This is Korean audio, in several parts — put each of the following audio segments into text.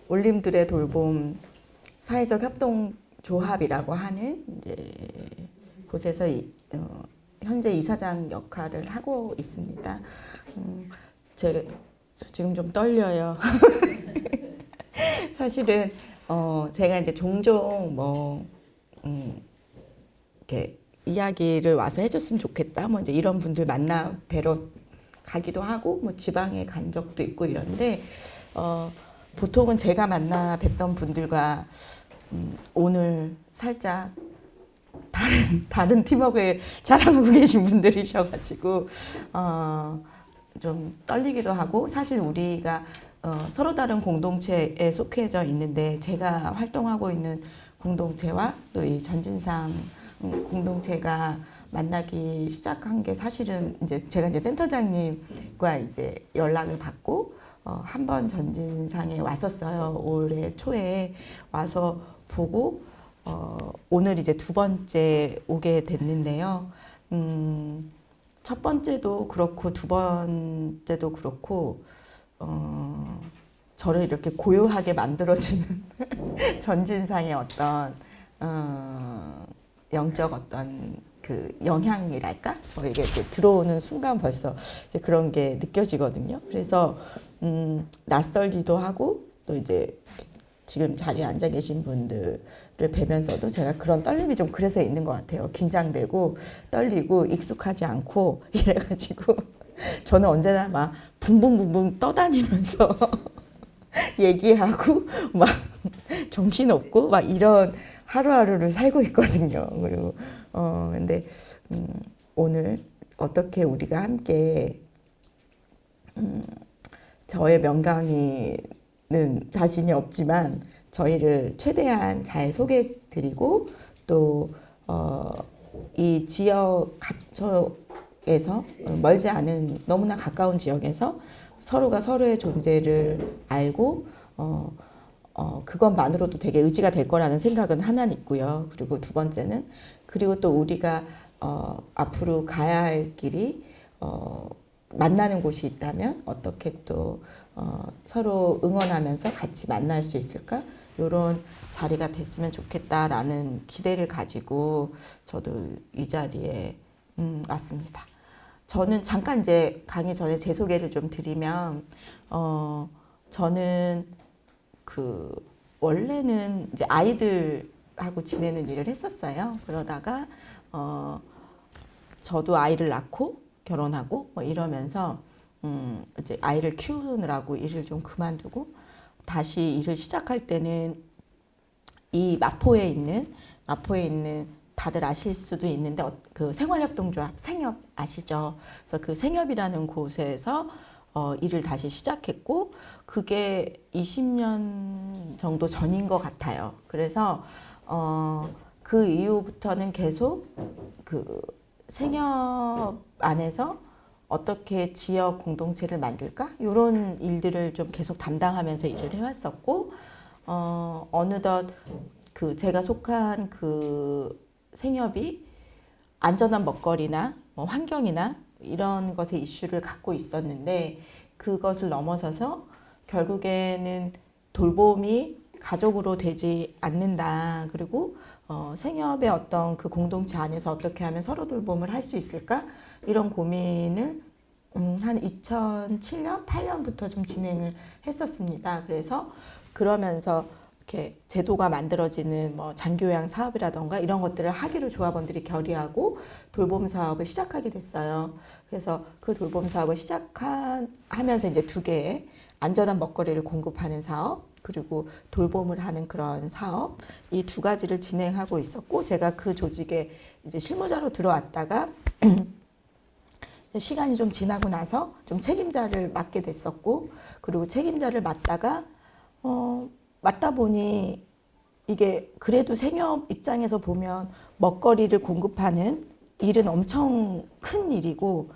올림들의 돌봄 사회적 협동조합이라고 하는 이제 곳에서 현재 이사장 역할을 하고 있습니다. 제가 지금 좀 떨려요. 사실은 제가 이제 종종 이렇게 이야기를 와서 해줬으면 좋겠다. 뭐 이제 이런 분들 만나 뵈러 가기도 하고 뭐 지방에 간 적도 있고 이런데 보통은 제가 만나 뵀던 분들과 오늘 살짝 다른 팀워크에 자랑하고 계신 분들이셔가지고 좀 떨리기도 하고 사실 우리가 서로 다른 공동체에 속해져 있는데 제가 활동하고 있는 공동체와 또 이 전진상 공동체가 만나기 시작한 게 사실은 이제 제가 이제 센터장님과 이제 연락을 받고 한 번 전진상에 왔었어요. 올해 초에 와서 보고 오늘 이제 두 번째 오게 됐는데요. 첫 번째도 그렇고 두 번째도 그렇고 저를 이렇게 고요하게 만들어주는 전진상의 어떤 영적 어떤 그 영향이랄까 저에게 이렇게 들어오는 순간 벌써 이제 그런 게 느껴지거든요. 그래서 낯설기도 하고 또 이제 지금 자리에 앉아 계신 분들을 뵈면서도 제가 그런 떨림이 좀 그래서 있는 것 같아요. 긴장되고 떨리고 익숙하지 않고 이래가지고 저는 언제나 막 붕붕붕붕 떠다니면서 얘기하고 막 정신없고 막 이런 하루하루를 살고 있거든요. 그리고 근데 오늘 어떻게 우리가 함께 저의 명강의는 자신이 없지만 저희를 최대한 잘 소개해드리고 또 이 지역 근처에서 멀지 않은 너무나 가까운 지역에서 서로가 서로의 존재를 알고 그것만으로도 되게 의지가 될 거라는 생각은 하나는 있고요. 그리고 두 번째는 그리고 또 우리가 앞으로 가야 할 길이 만나는 곳이 있다면 어떻게 또 서로 응원하면서 같이 만날 수 있을까? 이런 자리가 됐으면 좋겠다라는 기대를 가지고 저도 이 자리에 왔습니다. 저는 잠깐 이제 강의 전에 제 소개를 좀 드리면 저는 그 원래는 이제 아이들하고 지내는 일을 했었어요. 그러다가 저도 아이를 낳고 결혼하고 뭐 이러면서 이제 아이를 키우느라고 일을 좀 그만두고 다시 일을 시작할 때는 이 마포에 있는 다들 아실 수도 있는데 그 생활협동조합 생협 아시죠? 그래서 그 생협이라는 곳에서 일을 다시 시작했고 그게 20년 정도 전인 것 같아요. 그래서 그 이후부터는 계속 그 생협 안에서 어떻게 지역 공동체를 만들까? 이런 일들을 좀 계속 담당하면서 일을 해왔었고 어느덧 그 제가 속한 그 생협이 안전한 먹거리나 뭐 환경이나 이런 것의 이슈를 갖고 있었는데 그것을 넘어서서 결국에는 돌봄이 가족으로 되지 않는다. 그리고 생협의 어떤 그 공동체 안에서 어떻게 하면 서로 돌봄을 할 수 있을까? 이런 고민을 한 2007년, 8년부터 좀 진행을 했었습니다. 그래서 그러면서 이렇게 제도가 만들어지는 뭐 장교양 사업이라던가 이런 것들을 하기로 조합원들이 결의하고 돌봄 사업을 시작하게 됐어요. 그래서 그 돌봄 사업을 시작하면서 이제 두 개의 안전한 먹거리를 공급하는 사업 그리고 돌봄을 하는 그런 사업 이 두 가지를 진행하고 있었고 제가 그 조직에 이제 실무자로 들어왔다가 시간이 좀 지나고 나서 좀 책임자를 맡게 됐었고 그리고 책임자를 맡다가 맡다 보니 이게 그래도 생협 입장에서 보면 먹거리를 공급하는 일은 엄청 큰 일이고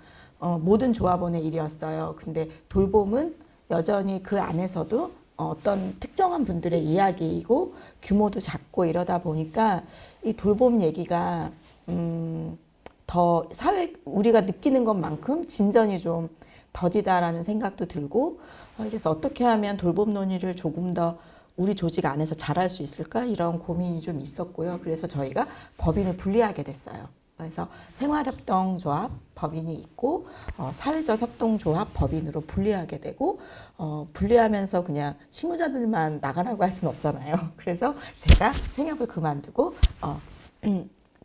모든 조합원의 일이었어요. 근데 돌봄은 여전히 그 안에서도 어떤 특정한 분들의 이야기이고 규모도 작고 이러다 보니까 이 돌봄 얘기가 더 사회 우리가 느끼는 것만큼 진전이 좀 더디다라는 생각도 들고 그래서 어떻게 하면 돌봄 논의를 조금 더 우리 조직 안에서 잘할 수 있을까 이런 고민이 좀 있었고요. 그래서 저희가 법인을 분리하게 됐어요. 그래서 생활협동조합 법인이 있고 사회적 협동조합 법인으로 분리하게 되고 분리하면서 그냥 실무자들만 나가라고 할 수는 없잖아요. 그래서 제가 생협을 그만두고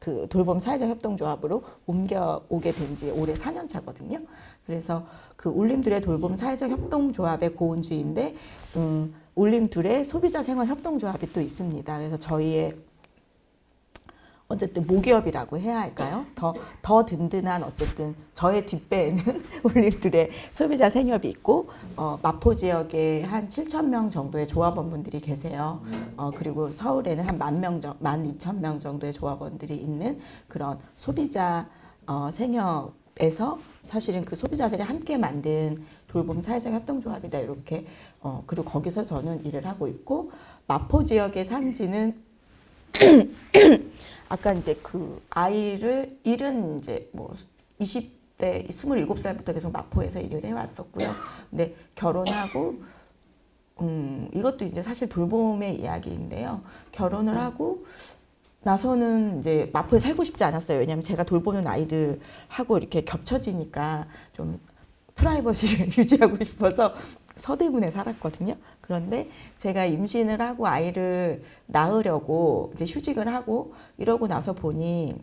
그 돌봄 사회적 협동조합으로 옮겨오게 된 지 올해 4년 차거든요. 그래서 그 울림둘의 돌봄 사회적 협동조합의 고은주인데 울림둘의 소비자 생활 협동조합이 또 있습니다. 그래서 저희의 어쨌든 모기업이라고 해야 할까요? 더 든든한 어쨌든 저의 뒷배에는 울림둘의 소비자 생협이 있고 마포 지역에 한 7,000명 정도의 조합원분들이 계세요. 그리고 서울에는 한 12,000명 정도의 조합원들이 있는 그런 소비자 생협에서 사실은 그 소비자들이 함께 만든 돌봄 사회적 협동조합이다 이렇게 그리고 거기서 저는 일을 하고 있고 마포 지역의 산지는 아까 이제 그 아이를 일은 이제 뭐 20대 27살부터 계속 마포에서 일을 해왔었고요. 근데 결혼하고 이것도 이제 사실 돌봄의 이야기인데요. 결혼을 하고 나서는 이제 마포에 살고 싶지 않았어요. 왜냐하면 제가 돌보는 아이들하고 이렇게 겹쳐지니까 좀 프라이버시를 유지하고 싶어서 서대문에 살았거든요. 그런데 제가 임신을 하고 아이를 낳으려고 이제 휴직을 하고 이러고 나서 보니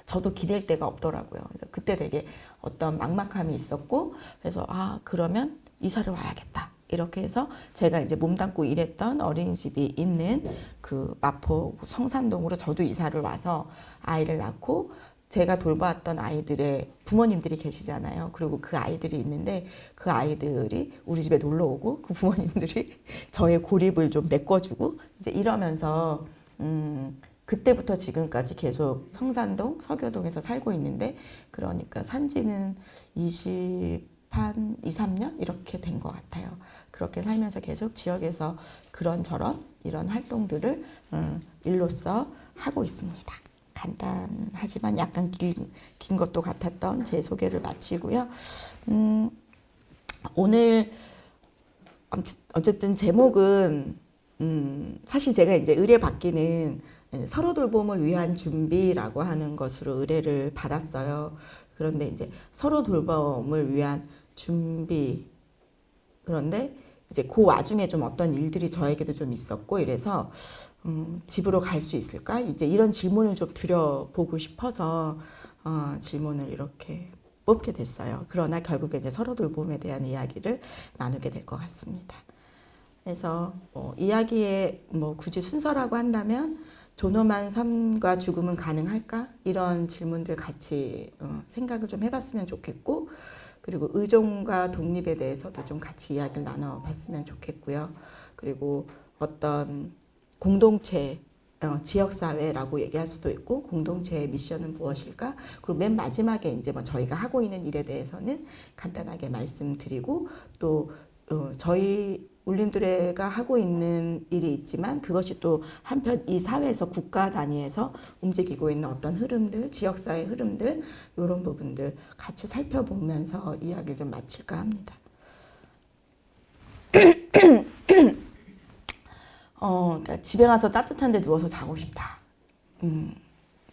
저도 기댈 데가 없더라고요. 그때 되게 어떤 막막함이 있었고 그래서 그러면 이사를 와야겠다. 이렇게 해서 제가 이제 몸담고 일했던 어린이집이 있는 그 마포 성산동으로 저도 이사를 와서 아이를 낳고 제가 돌보았던 아이들의 부모님들이 계시잖아요. 그리고 그 아이들이 있는데 그 아이들이 우리 집에 놀러 오고 그 부모님들이 저의 고립을 좀 메꿔주고 이제 이러면서 그때부터 지금까지 계속 성산동, 서교동에서 살고 있는데 그러니까 산지는 23년 이렇게 된 것 같아요. 그렇게 살면서 계속 지역에서 그런저런 이런 활동들을 일로서 하고 있습니다. 간단하지만 약간 긴 것도 같았던 제 소개를 마치고요. 오늘 어쨌든 제목은 사실 제가 이제 의뢰받기는 서로 돌봄을 위한 준비라고 하는 것으로 의뢰를 받았어요. 그런데 이제 서로 돌봄을 위한 준비 그런데 이제 그 와중에 좀 어떤 일들이 저에게도 좀 있었고 이래서 집으로 갈 수 있을까? 이제 이런 질문을 좀 드려보고 싶어서 질문을 이렇게 뽑게 됐어요. 그러나 결국에 이제 서로 돌봄에 대한 이야기를 나누게 될 것 같습니다. 그래서 이야기의 굳이 순서라고 한다면 존엄한 삶과 죽음은 가능할까? 이런 질문들 같이 생각을 좀 해봤으면 좋겠고 그리고 의존과 독립에 대해서도 좀 같이 이야기를 나눠봤으면 좋겠고요. 그리고 어떤 공동체, 지역사회라고 얘기할 수도 있고 공동체의 미션은 무엇일까? 그리고 맨 마지막에 이제 저희가 하고 있는 일에 대해서는 간단하게 말씀드리고 또 저희 울림둘레가 하고 있는 일이 있지만 그것이 또 한편 이 사회에서 국가 단위에서 움직이고 있는 어떤 흐름들, 지역사회 흐름들 이런 부분들 같이 살펴보면서 이야기를 좀 마칠까 합니다. 그러니까 집에 가서 따뜻한 데 누워서 자고 싶다.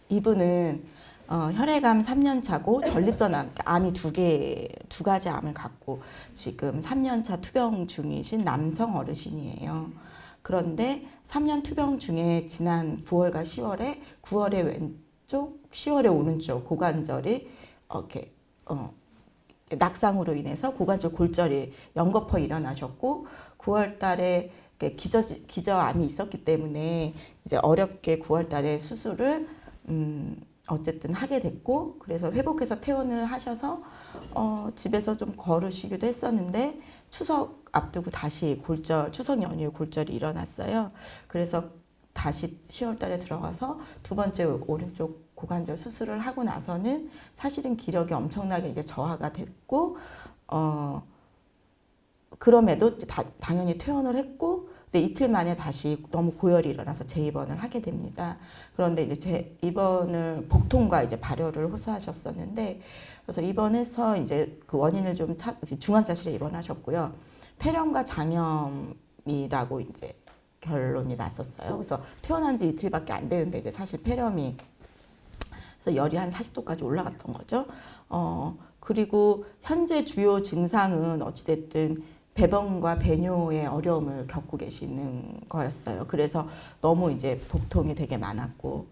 이분은 혈액암 3년 차고 전립선암, 암이 두 가지 암을 갖고 지금 3년 차 투병 중이신 남성 어르신이에요. 그런데 3년 투병 중에 지난 9월과 10월에 9월에 왼쪽, 10월에 오른쪽 고관절이 이렇게 낙상으로 인해서 고관절 골절이 연거푸 일어나셨고 9월 달에 기저암이 있었기 때문에 이제 어렵게 9월 달에 수술을 어쨌든 하게 됐고 그래서 회복해서 퇴원을 하셔서 집에서 좀 걸으시기도 했었는데 추석 앞두고 다시 추석 연휴에 골절이 일어났어요. 그래서 다시 10월 달에 들어가서 두 번째 오른쪽 고관절 수술을 하고 나서는 사실은 기력이 엄청나게 이제 저하가 됐고 그럼에도 당연히 퇴원을 했고 근데 이틀 만에 다시 너무 고열이 일어나서 재입원을 하게 됩니다. 그런데 이제 재입원을 복통과 이제 발열을 호소하셨었는데, 그래서 입원해서 이제 그 원인을 좀 중환자실에 입원하셨고요. 폐렴과 장염이라고 이제 결론이 났었어요. 그래서 퇴원한 지 이틀밖에 안 되는데 이제 사실 폐렴이, 그래서 열이 한 40도까지 올라갔던 거죠. 그리고 현재 주요 증상은 어찌됐든 배변과 배뇨의 어려움을 겪고 계시는 거였어요. 그래서 너무 이제 복통이 되게 많았고,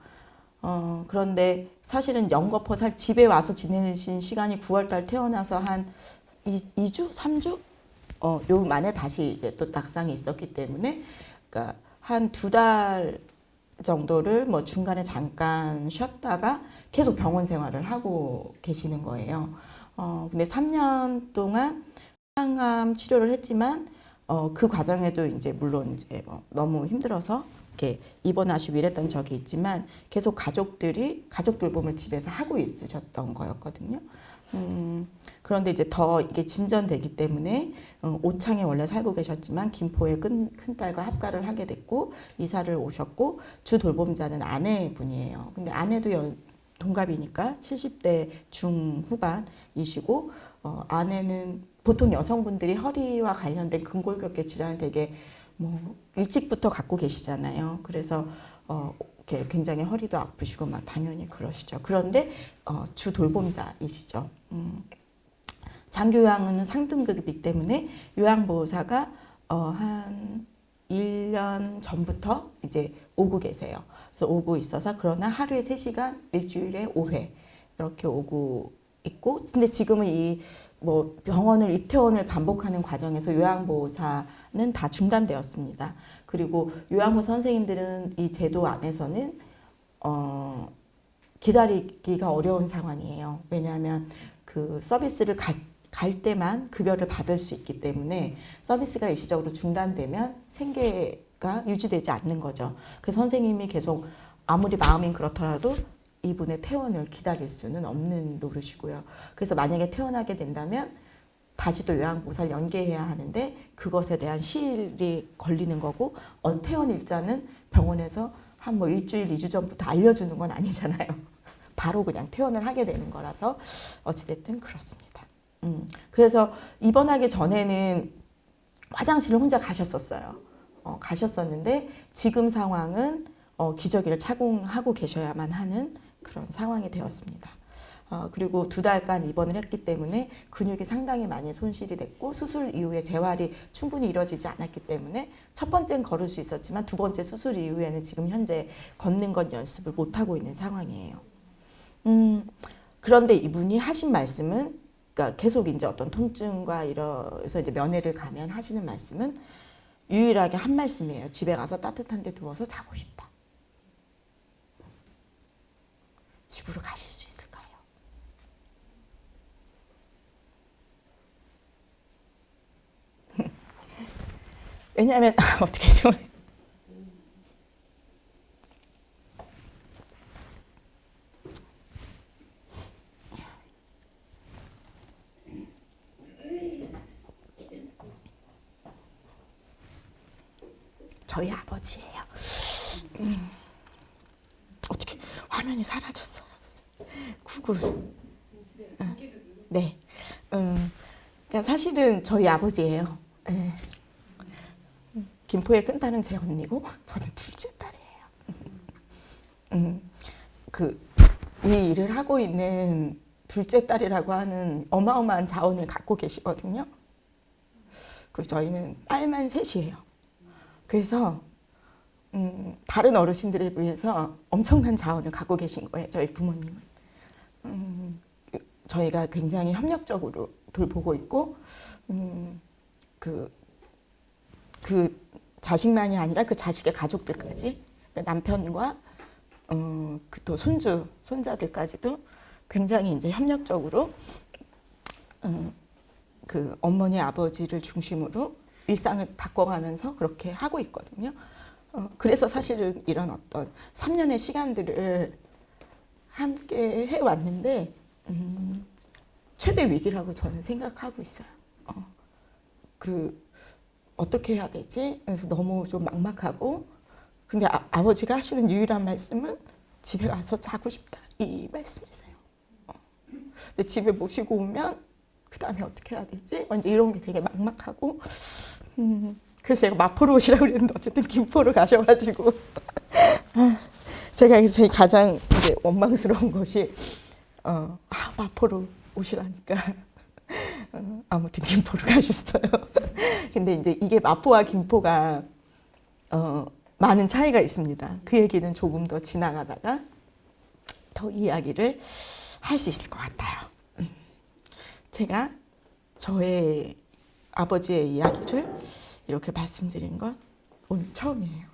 그런데 사실은 영거포 집에 와서 지내신 시간이 9월달 태어나서 한 2주? 3주? 요 만에 다시 이제 또 낙상이 있었기 때문에, 그러니까 한 2달 정도를 뭐 중간에 잠깐 쉬었다가 계속 병원 생활을 하고 계시는 거예요. 근데 3년 동안 항암 치료를 했지만, 그 과정에도 이제 물론 이제 뭐 너무 힘들어서 이렇게 입원하시고 이랬던 적이 있지만 계속 가족 돌봄을 집에서 하고 있으셨던 거였거든요. 그런데 이제 더 이게 진전되기 때문에 오창에 원래 살고 계셨지만 김포에 큰딸과 합가를 하게 됐고 이사를 오셨고 주 돌봄자는 아내분이에요. 근데 아내도 동갑이니까 70대 중후반이시고 아내는 보통 여성분들이 허리와 관련된 근골격계 질환을 되게 뭐 일찍부터 갖고 계시잖아요. 그래서 이렇게 굉장히 허리도 아프시고 막 당연히 그러시죠. 그런데 주 돌봄자이시죠. 장기 요양은 상등급이기 때문에 요양보호사가 한 1년 전부터 이제 오고 계세요. 그래서 오고 있어서 그러나 하루에 3시간, 일주일에 5회 이렇게 오고 있고, 근데 지금은 이 뭐 병원을 입퇴원을 반복하는 과정에서 요양보호사는 다 중단되었습니다. 그리고 요양보호사 선생님들은 이 제도 안에서는 기다리기가 어려운 상황이에요. 왜냐하면 그 서비스를 갈 때만 급여를 받을 수 있기 때문에 서비스가 일시적으로 중단되면 생계가 유지되지 않는 거죠. 그래서 선생님이 계속 아무리 마음이 그렇더라도 이분의 퇴원을 기다릴 수는 없는 노릇이고요. 그래서 만약에 퇴원하게 된다면 다시 또 요양보호사를 연계해야 하는데 그것에 대한 시일이 걸리는 거고, 퇴원 일자는 병원에서 한 뭐 일주일, 2주 전부터 알려주는 건 아니잖아요. 바로 그냥 퇴원을 하게 되는 거라서 어찌됐든 그렇습니다. 그래서 입원하기 전에는 화장실을 혼자 가셨었어요. 가셨었는데 지금 상황은 기저귀를 착용하고 계셔야만 하는 그런 상황이 되었습니다. 그리고 2달간 입원을 했기 때문에 근육이 상당히 많이 손실이 됐고 수술 이후에 재활이 충분히 이루어지지 않았기 때문에 첫 번째는 걸을 수 있었지만 두 번째 수술 이후에는 지금 현재 걷는 것 연습을 못하고 있는 상황이에요. 그런데 이분이 하신 말씀은, 그러니까 계속 이제 어떤 통증과 이래서 이제 면회를 가면 하시는 말씀은 유일하게 한 말씀이에요. 집에 가서 따뜻한 데 누워서 자고 싶다. 집으로 가실 수 있을까요? 왜냐하면 어떻게 보면 저희 아버지예요. 어떻게 화면이 사라졌어요. 구글. 네. 그러니까 사실은 저희 아버지예요. 네. 김포의 큰딸은 제 언니고 저는 둘째 딸이에요. 이 일을 하고 있는 둘째 딸이라고 하는 어마어마한 자원을 갖고 계시거든요. 저희는 딸만 셋이에요. 그래서 다른 어르신들에 비해서 엄청난 자원을 갖고 계신 거예요. 저희 부모님은. 저희가 굉장히 협력적으로 돌보고 있고 그 자식만이 아니라 그 자식의 가족들까지, 남편과 또 손자들까지도 굉장히 이제 협력적으로 그 어머니 아버지를 중심으로 일상을 바꿔가면서 그렇게 하고 있거든요. 그래서 사실은 이런 어떤 3년의 시간들을 함께 해왔는데 최대 위기라고 저는 생각하고 있어요. 어떻게 해야 되지? 그래서 너무 좀 막막하고 근데 아버지가 하시는 유일한 말씀은 집에 가서 자고 싶다 이 말씀이세요. 근데 집에 모시고 오면 그 다음에 어떻게 해야 되지? 완전 이런 게 되게 막막하고 그래서 제가 마포로 오시라고 그랬는데 어쨌든 김포로 가셔가지고 제가 제 가장 이제 원망스러운 것이 마포로 오시라니까 아무튼 김포로 가셨어요. 근데 이제 이게 마포와 김포가 많은 차이가 있습니다. 그 얘기는 조금 더 지나가다가 더 이야기를 할 수 있을 것 같아요. 제가 저의 아버지의 이야기를 이렇게 말씀드린 건 오늘 처음이에요.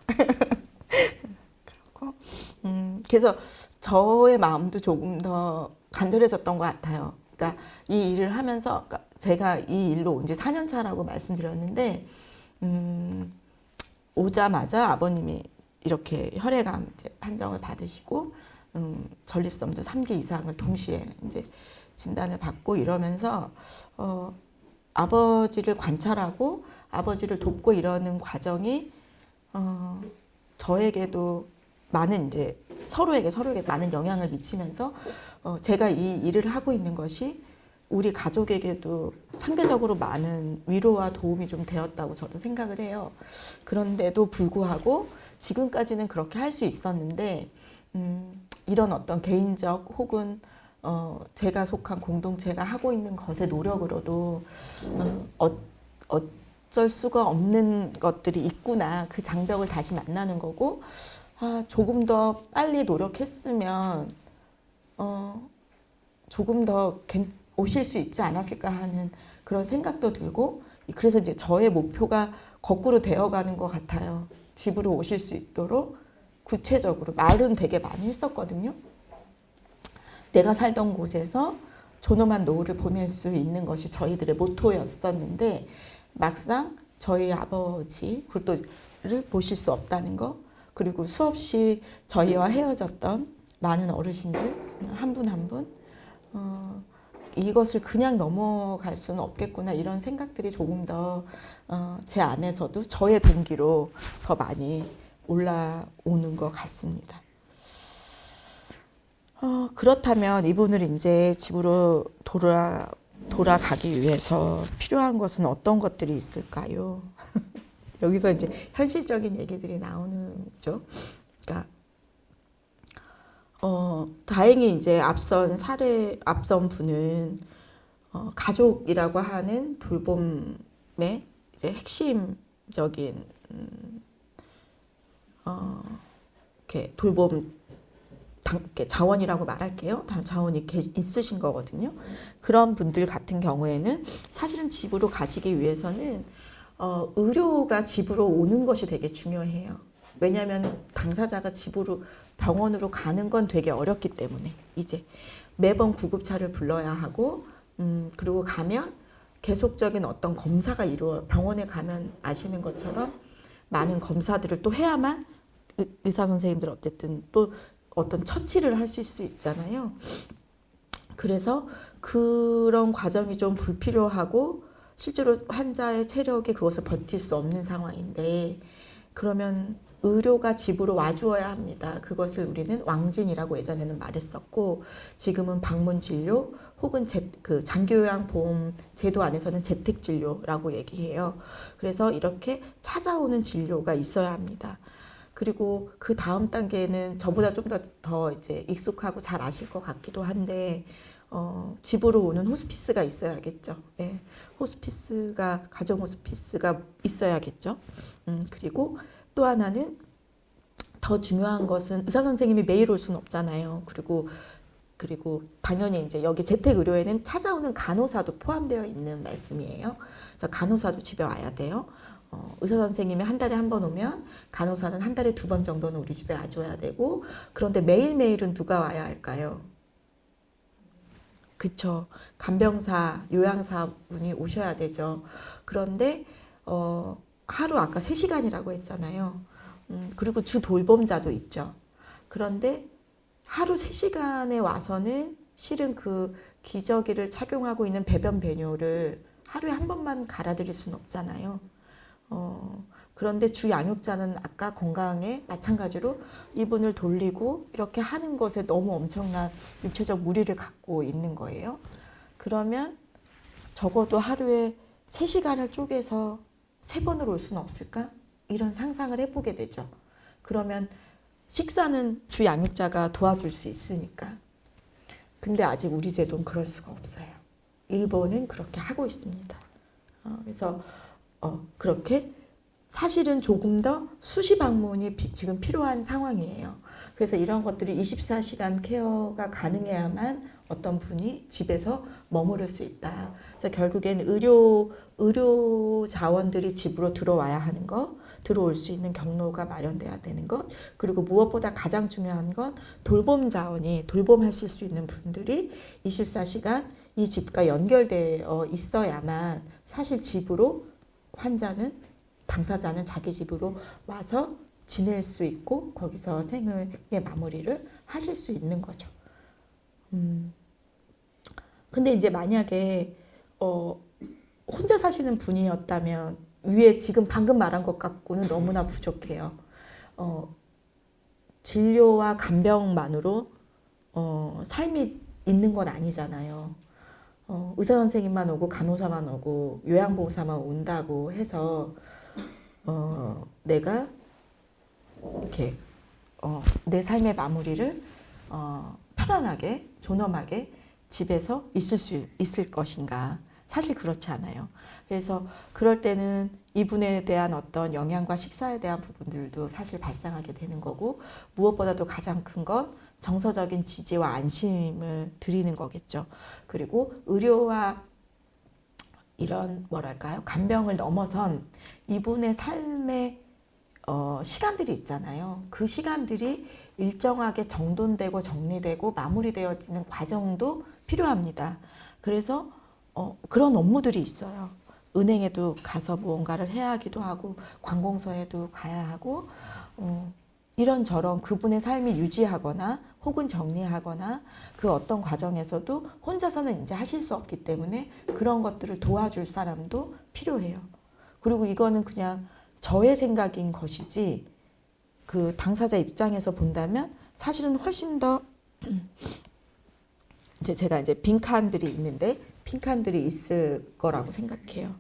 그렇고 그래서 저의 마음도 조금 더 간절해졌던 것 같아요. 그러니까 이 일을 하면서 그러니까 제가 이 일로 온 지 4년 차라고 말씀드렸는데 오자마자 아버님이 이렇게 혈액암 이제 판정을 받으시고 전립선도 3기 이상을 동시에 이제 진단을 받고 이러면서 아버지를 관찰하고 아버지를 돕고 이러는 과정이 저에게도 많은 이제 서로에게 많은 영향을 미치면서 제가 이 일을 하고 있는 것이 우리 가족에게도 상대적으로 많은 위로와 도움이 좀 되었다고 저도 생각을 해요. 그런데도 불구하고 지금까지는 그렇게 할 수 있었는데 이런 어떤 개인적 혹은 제가 속한 공동체가 하고 있는 것의 노력으로도 어쩔 수가 없는 것들이 있구나. 그 장벽을 다시 만나는 거고 조금 더 빨리 노력했으면 조금 더 오실 수 있지 않았을까 하는 그런 생각도 들고 그래서 이제 저의 목표가 거꾸로 되어가는 것 같아요. 집으로 오실 수 있도록 구체적으로 말은 되게 많이 했었거든요. 내가 살던 곳에서 존엄한 노후를 보낼 수 있는 것이 저희들의 모토였었는데 막상 저희 아버지 굴도를 보실 수 없다는 거 그리고 수없이 저희와 헤어졌던 많은 어르신들 한 분 한 분 이것을 그냥 넘어갈 수는 없겠구나 이런 생각들이 조금 더 제 안에서도 저의 동기로 더 많이 올라오는 것 같습니다. 그렇다면 이분을 이제 집으로 돌아가기 위해서 필요한 것은 어떤 것들이 있을까요? 여기서 이제 현실적인 얘기들이 나오는 거죠. 그러니까 다행히 이제 앞선 분은 가족이라고 하는 돌봄의 이제 핵심적인 이렇게 돌봄 자원이라고 말할게요. 자원이 있으신 거거든요. 그런 분들 같은 경우에는 사실은 집으로 가시기 위해서는 의료가 집으로 오는 것이 되게 중요해요. 왜냐하면 당사자가 집으로 병원으로 가는 건 되게 어렵기 때문에 이제 매번 구급차를 불러야 하고 그리고 가면 계속적인 어떤 검사가 병원에 가면 아시는 것처럼 많은 검사들을 또 해야만 의사 선생님들 어쨌든 또 어떤 처치를 하실 수 있잖아요. 그래서 그런 과정이 좀 불필요하고 실제로 환자의 체력이 그것을 버틸 수 없는 상황인데 그러면 의료가 집으로 와주어야 합니다. 그것을 우리는 왕진이라고 예전에는 말했었고 지금은 방문 진료 혹은 그 장기요양보험 제도 안에서는 재택진료라고 얘기해요. 그래서 이렇게 찾아오는 진료가 있어야 합니다. 그리고 그 다음 단계는 저보다 좀 더 이제 익숙하고 잘 아실 것 같기도 한데 집으로 오는 호스피스가 있어야겠죠. 네. 가정 호스피스가 있어야겠죠. 그리고 또 하나는 더 중요한 것은 의사 선생님이 매일 올 수는 없잖아요. 그리고 당연히 이제 여기 재택의료에는 찾아오는 간호사도 포함되어 있는 말씀이에요. 그래서 간호사도 집에 와야 돼요. 의사 선생님이 한 달에 한 번 오면 간호사는 한 달에 2번 정도는 우리 집에 와줘야 되고 그런데 매일매일은 누가 와야 할까요? 그쵸. 간병사, 요양사 분이 오셔야 되죠. 그런데 하루 아까 3시간이라고 했잖아요. 그리고 주 돌봄자도 있죠. 그런데 하루 3시간에 와서는 실은 그 기저귀를 착용하고 있는 배변 배뇨를 하루에 한 번만 갈아드릴 수는 없잖아요. 그런데 주 양육자는 아까 건강에 마찬가지로 이분을 돌리고 이렇게 하는 것에 너무 엄청난 육체적 무리를 갖고 있는 거예요. 그러면 적어도 하루에 3시간을 쪼개서 3번을 올 수는 없을까? 이런 상상을 해보게 되죠. 그러면 식사는 주 양육자가 도와줄 수 있으니까. 근데 아직 우리 제도는 그럴 수가 없어요. 일본은 그렇게 하고 있습니다. 그래서 그렇게 사실은 조금 더 수시 방문이 지금 필요한 상황이에요. 그래서 이런 것들이 24시간 케어가 가능해야만 어떤 분이 집에서 머무를 수 있다. 그래서 결국엔 의료 자원들이 집으로 들어와야 하는 것, 들어올 수 있는 경로가 마련돼야 되는 것, 그리고 무엇보다 가장 중요한 건 돌봄 자원이, 돌봄하실 수 있는 분들이 24시간 이 집과 연결되어 있어야만 사실 집으로 환자는, 당사자는 자기 집으로 와서 지낼 수 있고 거기서 생을 마무리를 하실 수 있는 거죠. 근데 이제 만약에 혼자 사시는 분이었다면 위에 지금 방금 말한 것 갖고는 너무나 부족해요. 진료와 간병만으로 삶이 있는 건 아니잖아요. 의사 선생님만 오고 간호사만 오고 요양보호사만 온다고 해서 내가 이렇게 내 삶의 마무리를 편안하게 존엄하게 집에서 있을 수 있을 것인가? 사실 그렇지 않아요. 그래서 그럴 때는 이분에 대한 어떤 영양과 식사에 대한 부분들도 사실 발생하게 되는 거고, 무엇보다도 가장 큰 건 정서적인 지지와 안심을 드리는 거겠죠. 그리고 의료와 이런 뭐랄까요, 간병을 넘어선 이분의 삶의 시간들이 있잖아요. 그 시간들이 일정하게 정돈되고 정리되고 마무리되어지는 과정도 필요합니다. 그래서 그런 업무들이 있어요. 은행에도 가서 무언가를 해야 하기도 하고 관공서에도 가야 하고 이런저런 그분의 삶이 유지하거나 혹은 정리하거나 그 어떤 과정에서도 혼자서는 이제 하실 수 없기 때문에 그런 것들을 도와줄 사람도 필요해요. 그리고 이거는 그냥 저의 생각인 것이지 그 당사자 입장에서 본다면 사실은 훨씬 더 이제 제가 이제 빈칸들이 있는데 빈칸들이 있을 거라고 생각해요.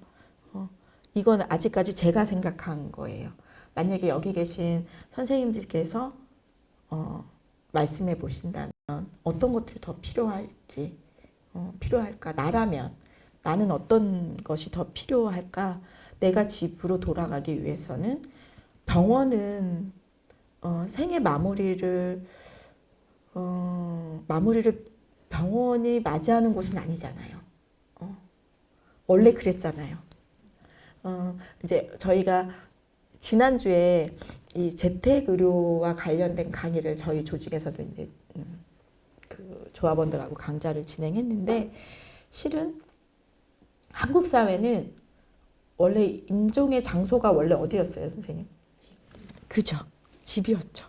이건 아직까지 제가 생각한 거예요. 만약에 여기 계신 선생님들께서 말씀해 보신다면 어떤 것들이 더 필요할지, 필요할까? 나라면 나는 어떤 것이 더 필요할까? 내가 집으로 돌아가기 위해서는 병원은 생애 마무리를 병원이 맞이하는 곳은 아니잖아요. 원래 그랬잖아요. 이제 저희가 지난주에 이 재택의료와 관련된 강의를 저희 조직에서도 이제 그 조합원들하고 강좌를 진행했는데, 실은 한국 사회는 원래 임종의 장소가 원래 어디였어요, 선생님? 그죠? 집이었죠.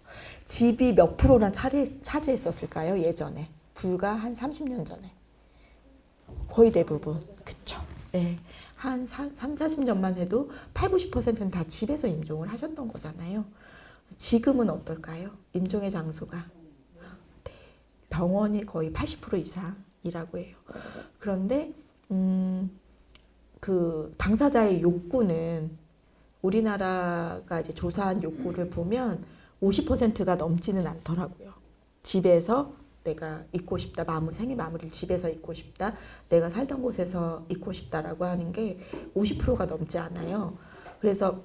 집이 몇 프로나 차지했었을까요, 예전에? 불과 한 30년 전에. 거의 대부분. 그쵸? 네. 한 3, 40년만 해도 8, 90%는 다 집에서 임종을 하셨던 거잖아요. 지금은 어떨까요? 임종의 장소가. 네. 병원이 거의 80% 이상이라고 해요. 그런데 그 당사자의 욕구는 우리나라가 이제 조사한 욕구를 보면 50%가 넘지는 않더라고요. 집에서 내가 있고 싶다, 생애 마무리를 집에서 있고 싶다, 내가 살던 곳에서 있고 싶다라고 하는 게 50%가 넘지 않아요. 그래서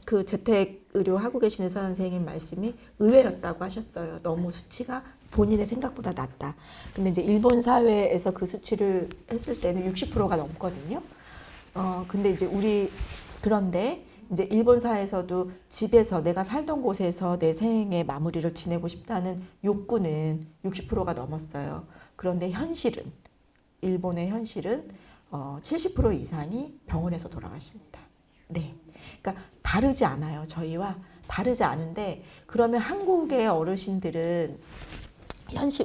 그 재택의료 하고 계신 의사 선생님 말씀이 의외였다고 하셨어요. 너무 수치가 본인의 생각보다 낮다. 근데 이제 일본 사회에서 그 수치를 했을 때는 60%가 넘거든요. 근데 이제 그런데 이제 일본 사회에서도 집에서 내가 살던 곳에서 내 생의 마무리를 지내고 싶다는 욕구는 60%가 넘었어요. 그런데 일본의 현실은 70% 이상이 병원에서 돌아가십니다. 네. 그러니까 다르지 않아요. 저희와 다르지 않은데, 그러면 한국의 어르신들은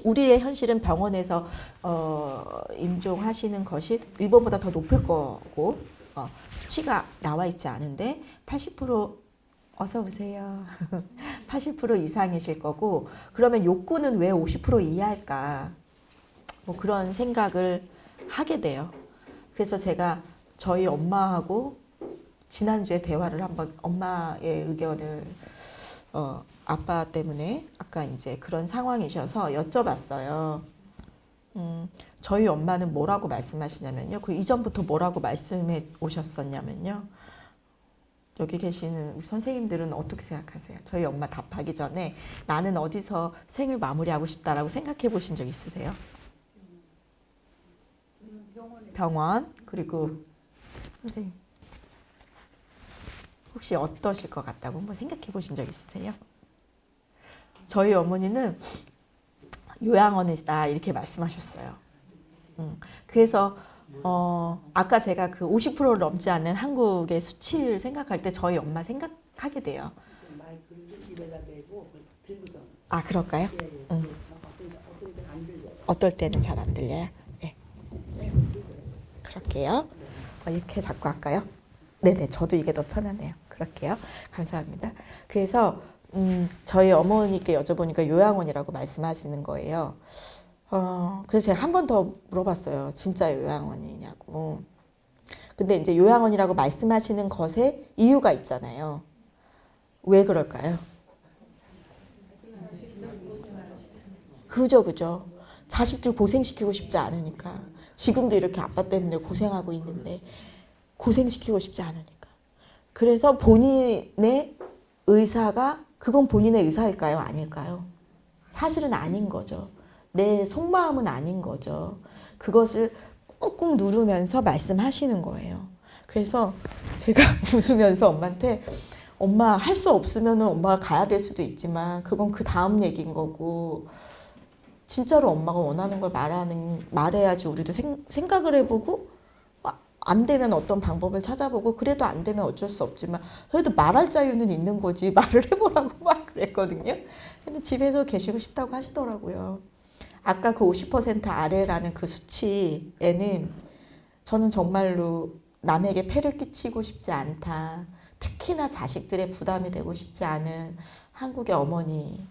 우리의 현실은 병원에서 임종하시는 것이 일본보다 더 높을 거고, 수치가 나와 있지 않은데 80% 어서 오세요. 80% 이상이실 거고 그러면 욕구는 왜 50% 이하일까? 뭐 그런 생각을 하게 돼요. 그래서 제가 저희 엄마하고 지난주에 대화를 한번 엄마의 의견을 아빠 때문에 아까 이제 그런 상황이셔서 여쭤봤어요. 저희 엄마는 뭐라고 말씀하시냐면요. 그 이전부터 뭐라고 말씀해 오셨었냐면요. 여기 계시는 우리 선생님들은 어떻게 생각하세요? 저희 엄마 답하기 전에 나는 어디서 생을 마무리하고 싶다라고 생각해 보신 적 있으세요? 병원. 그리고 선생님 혹시 어떠실 것 같다고 한번 생각해 보신 적 있으세요? 저희 어머니는 요양원이다 이렇게 말씀하셨어요. 그래서 아까 제가 그 50%를 넘지 않는 한국의 수치를 생각할 때 저희 엄마 생각하게 돼요. 아 그럴까요? 어떨 때는 잘 안 들려요? 네. 그럴게요. 이렇게 잡고 할까요? 네네, 저도 이게 더 편하네요. 그럴게요. 감사합니다. 그래서 저희 어머니께 여쭤보니까 요양원이라고 말씀하시는 거예요. 그래서 제가 한 번 더 물어봤어요. 진짜 요양원이냐고. 근데 이제 요양원이라고 말씀하시는 것에 이유가 있잖아요. 왜 그럴까요? 그죠. 자식들 고생시키고 싶지 않으니까. 지금도 이렇게 아빠 때문에 고생하고 있는데 고생시키고 싶지 않으니까. 그래서 본인의 의사가 그건 본인의 의사일까요? 아닐까요? 사실은 아닌 거죠. 내 속마음은 아닌 거죠. 그것을 꾹꾹 누르면서 말씀하시는 거예요. 그래서 제가 웃으면서 엄마한테 엄마 할 수 없으면 엄마가 가야 될 수도 있지만 그건 그 다음 얘기인 거고 진짜로 엄마가 원하는 걸 말해야지 우리도 생각을 해보고 안 되면 어떤 방법을 찾아보고 그래도 안 되면 어쩔 수 없지만 그래도 말할 자유는 있는 거지 말을 해보라고 막 그랬거든요. 근데 집에서 계시고 싶다고 하시더라고요. 아까 그 50% 아래라는 그 수치에는 저는 정말로 남에게 폐를 끼치고 싶지 않다. 특히나 자식들의 부담이 되고 싶지 않은 한국의 어머니,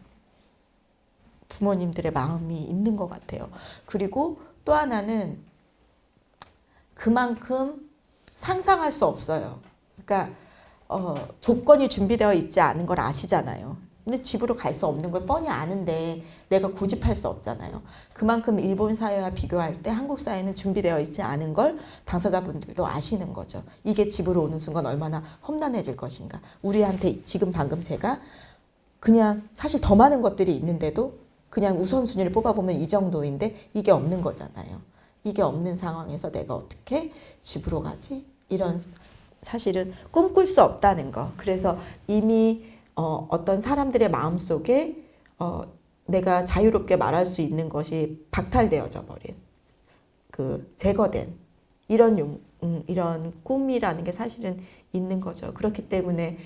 부모님들의 마음이 있는 것 같아요. 그리고 또 하나는 그만큼 상상할 수 없어요. 그러니까 조건이 준비되어 있지 않은 걸 아시잖아요. 근데 집으로 갈 수 없는 걸 뻔히 아는데 내가 고집할 수 없잖아요. 그만큼 일본 사회와 비교할 때 한국 사회는 준비되어 있지 않은 걸 당사자분들도 아시는 거죠. 이게 집으로 오는 순간 얼마나 험난해질 것인가. 우리한테 지금 방금 제가 그냥 사실 더 많은 것들이 있는데도 그냥 우선순위를 뽑아보면 이 정도인데 이게 없는 거잖아요. 이게 없는 상황에서 내가 어떻게 집으로 가지? 이런 사실은 꿈꿀 수 없다는 거. 그래서 이미 어떤 사람들의 마음속에 내가 자유롭게 말할 수 있는 것이 박탈되어져 버린 제거된 이런 꿈이라는 게 사실은 있는 거죠. 그렇기 때문에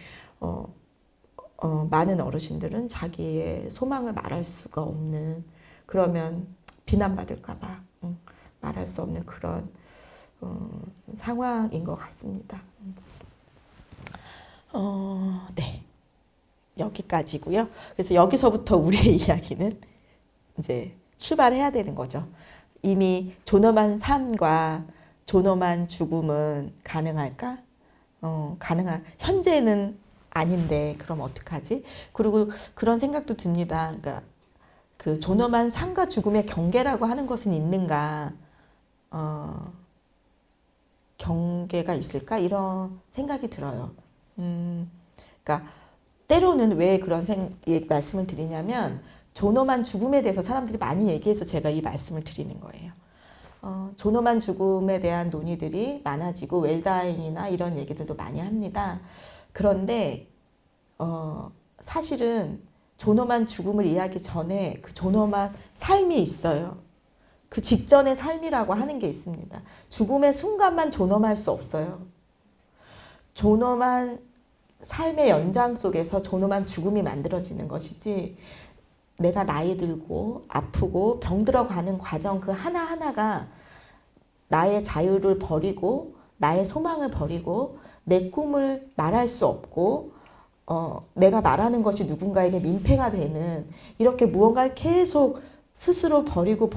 많은 어르신들은 자기의 소망을 말할 수가 없는 그러면 비난받을까 봐 말할 수 없는 그런 상황인 것 같습니다. 네. 여기까지고요. 그래서 여기서부터 우리의 이야기는 이제 출발해야 되는 거죠. 이미 존엄한 삶과 존엄한 죽음은 가능할까? 현재는 아닌데 그럼 어떡하지? 그리고 그런 생각도 듭니다. 그러니까 그 존엄한 삶과 죽음의 경계라고 하는 것은 있는가? 경계가 있을까? 이런 생각이 들어요. 그러니까 때로는 왜 그런 말씀을 드리냐면 존엄한 죽음에 대해서 사람들이 많이 얘기해서 제가 이 말씀을 드리는 거예요. 존엄한 죽음에 대한 논의들이 많아지고 웰다잉이나 이런 얘기들도 많이 합니다. 그런데 사실은 존엄한 죽음을 이해하기 전에 그 존엄한 삶이 있어요. 그 직전의 삶이라고 하는 게 있습니다. 죽음의 순간만 존엄할 수 없어요. 존엄한 삶의 연장 속에서 존엄한 죽음이 만들어지는 것이지 내가 나이 들고 아프고 병들어가는 과정 그 하나하나가 나의 자유를 버리고 나의 소망을 버리고 내 꿈을 말할 수 없고 내가 말하는 것이 누군가에게 민폐가 되는 이렇게 무언가를 계속 스스로 버리고